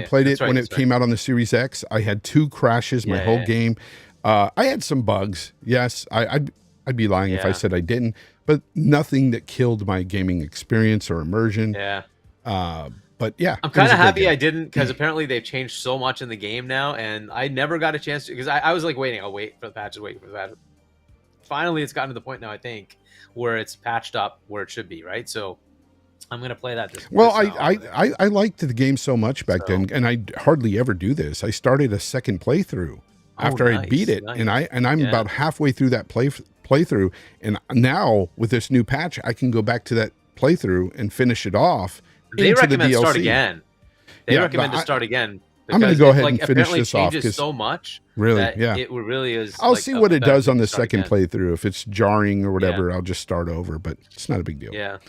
played it when it came out on the Series X. I had 2 crashes my whole game. I had some bugs. Yes, I'd be lying if I said I didn't, but nothing that killed my gaming experience or immersion. Yeah. But yeah, I'm kind of happy I didn't, because apparently they've changed so much in the game now, and I never got a chance to, because I was like waiting. I'll wait for the patches, Finally, it's gotten to the point now, I think, where it's patched up where it should be, right? So I'm going to play that. I liked the game so much back then, and I hardly ever do this. I started a second playthrough after I beat it, and I'm about halfway through that playthrough, and now with this new patch, I can go back to that playthrough and finish it off. They recommend start again. They recommend to start again. I'm going to go ahead and finish this off. It so much. Really, it really is. I'll see what it does on the second playthrough. If it's jarring or whatever, I'll just start over. But it's not a big deal. Yeah.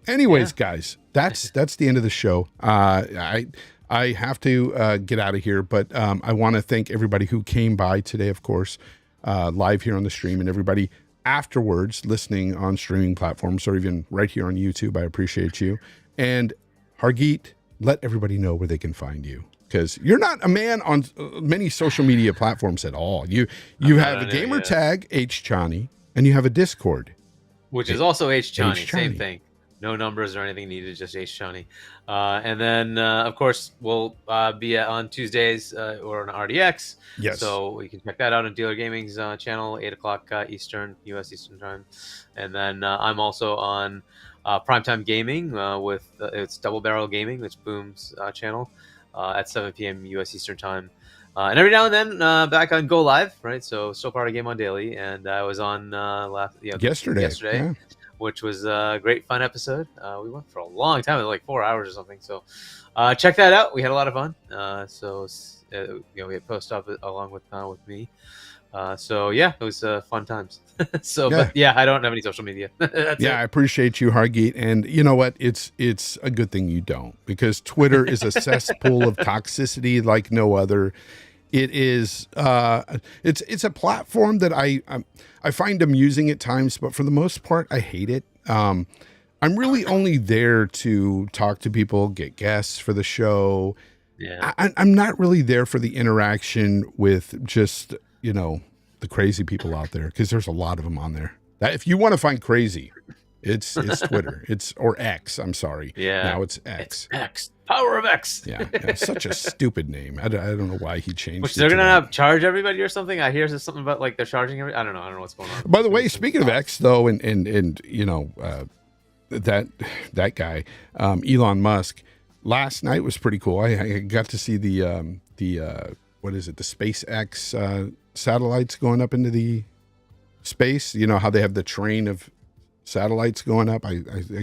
Anyways, guys, that's the end of the show. I have to get out of here, but I want to thank everybody who came by today, of course, live here on the stream, and everybody afterwards listening on streaming platforms or even right here on YouTube. I appreciate you. And Hargeet, let everybody know where they can find you, because you're not a man on many social media platforms at all. You have a gamer tag, HChani, and you have a Discord, which is also HChani. Same thing. No numbers or anything needed, just HChani. And then, of course, we'll be on Tuesdays or on RDX. Yes. So you can check that out on Dealer Gaming's channel, 8 o'clock Eastern, U.S. Eastern Time. And then I'm also on Primetime Gaming with it's Double Barrel Gaming, which Boom's channel, at 7 p.m. U.S. Eastern Time. And every now and then back on Go Live, right? So still part of Game On Daily. And I was on yesterday. Yeah. Which was a great fun episode. We went for a long time, like 4 hours or something. So check that out. We had a lot of fun. We had post up along with me. So yeah, it was fun times. But I don't have any social media. I appreciate you, Hargeet. And you know what? It's a good thing you don't, because Twitter is a cesspool of toxicity like no other. It is it's a platform that I find amusing at times, but for the most part, I hate it. I'm really only there to talk to people, get guests for the show. Yeah. I'm not really there for the interaction with just, the crazy people out there, because there's a lot of them on there. If you want to find crazy, it's Twitter. Or X. I'm sorry. Yeah. Now it's X. It's X. Power of X. Yeah. Such a stupid name. I don't know why he changed. Which they're gonna charge everybody or something. I hear there's something about like they're charging everybody. I don't know what's going on. By the way, speaking of X though, and that guy, Elon Musk, last night was pretty cool. I got to see the what is it? The SpaceX satellites going up into the space. You know how they have the train of satellites going up. I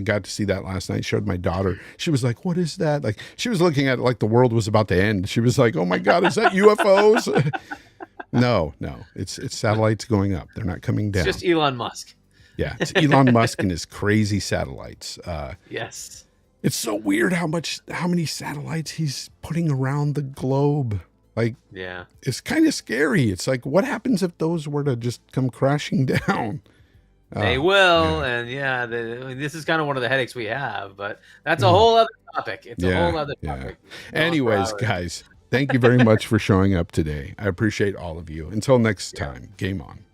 got to see that last night. Showed my daughter. She was like, "What is that?" Like she was looking at it like the world was about to end. She was like, "Oh my God, is that UFOs?" No, it's satellites going up. They're not coming down. It's just Elon Musk. Yeah, it's Elon Musk and his crazy satellites. Yes, it's so weird how many satellites he's putting around the globe. Like, it's kind of scary. It's like, what happens if those were to just come crashing down? They Oh, will, yeah. and I mean, this is kind of one of the headaches we have, but that's a whole other topic. It's a whole other topic. Anyways, guys, thank you very much for showing up today. I appreciate all of you. Until next time, game on.